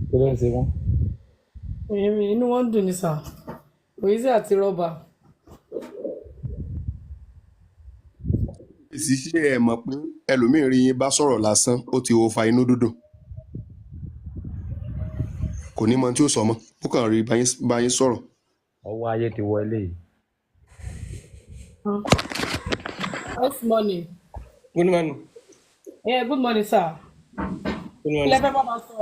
Kí ló ń ṣe wọ́n? Inú wọn dùn ní sà. Òyìnbó àti rọ́bà. létí ṣé ẹ mọ̀ pé ẹlòmíín rí yín bá sọ̀rọ̀ lásán ó ti wo fa inú dúdùn kò ní mọ tí ó sọ mọ́ ó kàn rí bá yín sọ̀rọ̀. ọwọ́ ayé ti wọ eléyìí. Good morning. Good morning. Yeah, good morning, sir. Good morning. Ilé fẹ́ bá máa sọ.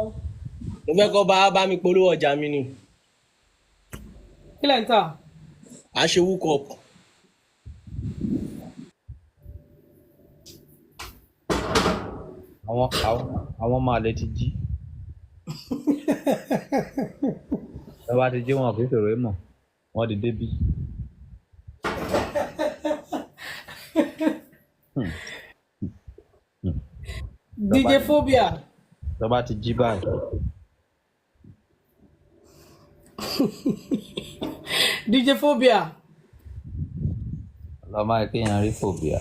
Mo fẹ́ kọ́ bá mi polówó ọjà mi ni. Kí lẹ̀ ń tà? A ṣe wúkọ̀p. Àwọn ọmọ àlè ti jí. Ẹ bá ti jí wọn kì í ṣòro mọ̀, wọ́n ti débí. DJ Phobia. Tó bá ti jí báyìí. DJ Phobia. Lọ́mọ ìkéyàn rí phobia.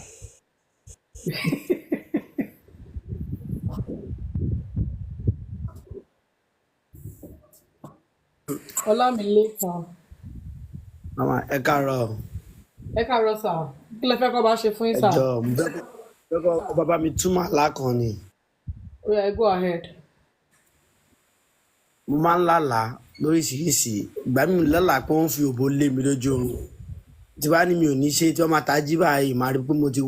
Ọlámilékan. Màmá ẹ káàárọ̀. Ẹ káàárọ̀ sà. Kí lẹ fẹ́ kọ́ bá ṣe fún yín sà? Ẹ jọ̀ọ́ mo fẹ́ kọ́ bàbá mi túmọ̀ lákan ni. Oh yeah, go ahead. Mo máa ń lálàá lóríṣiríṣi. Ìgbà mi lálàá pé wọ́n fi òbó lé mi lójú oorun. Tí bá ní mi ò ní ṣe tí wọ́n máa tají báyìí, màá rí pé mo ti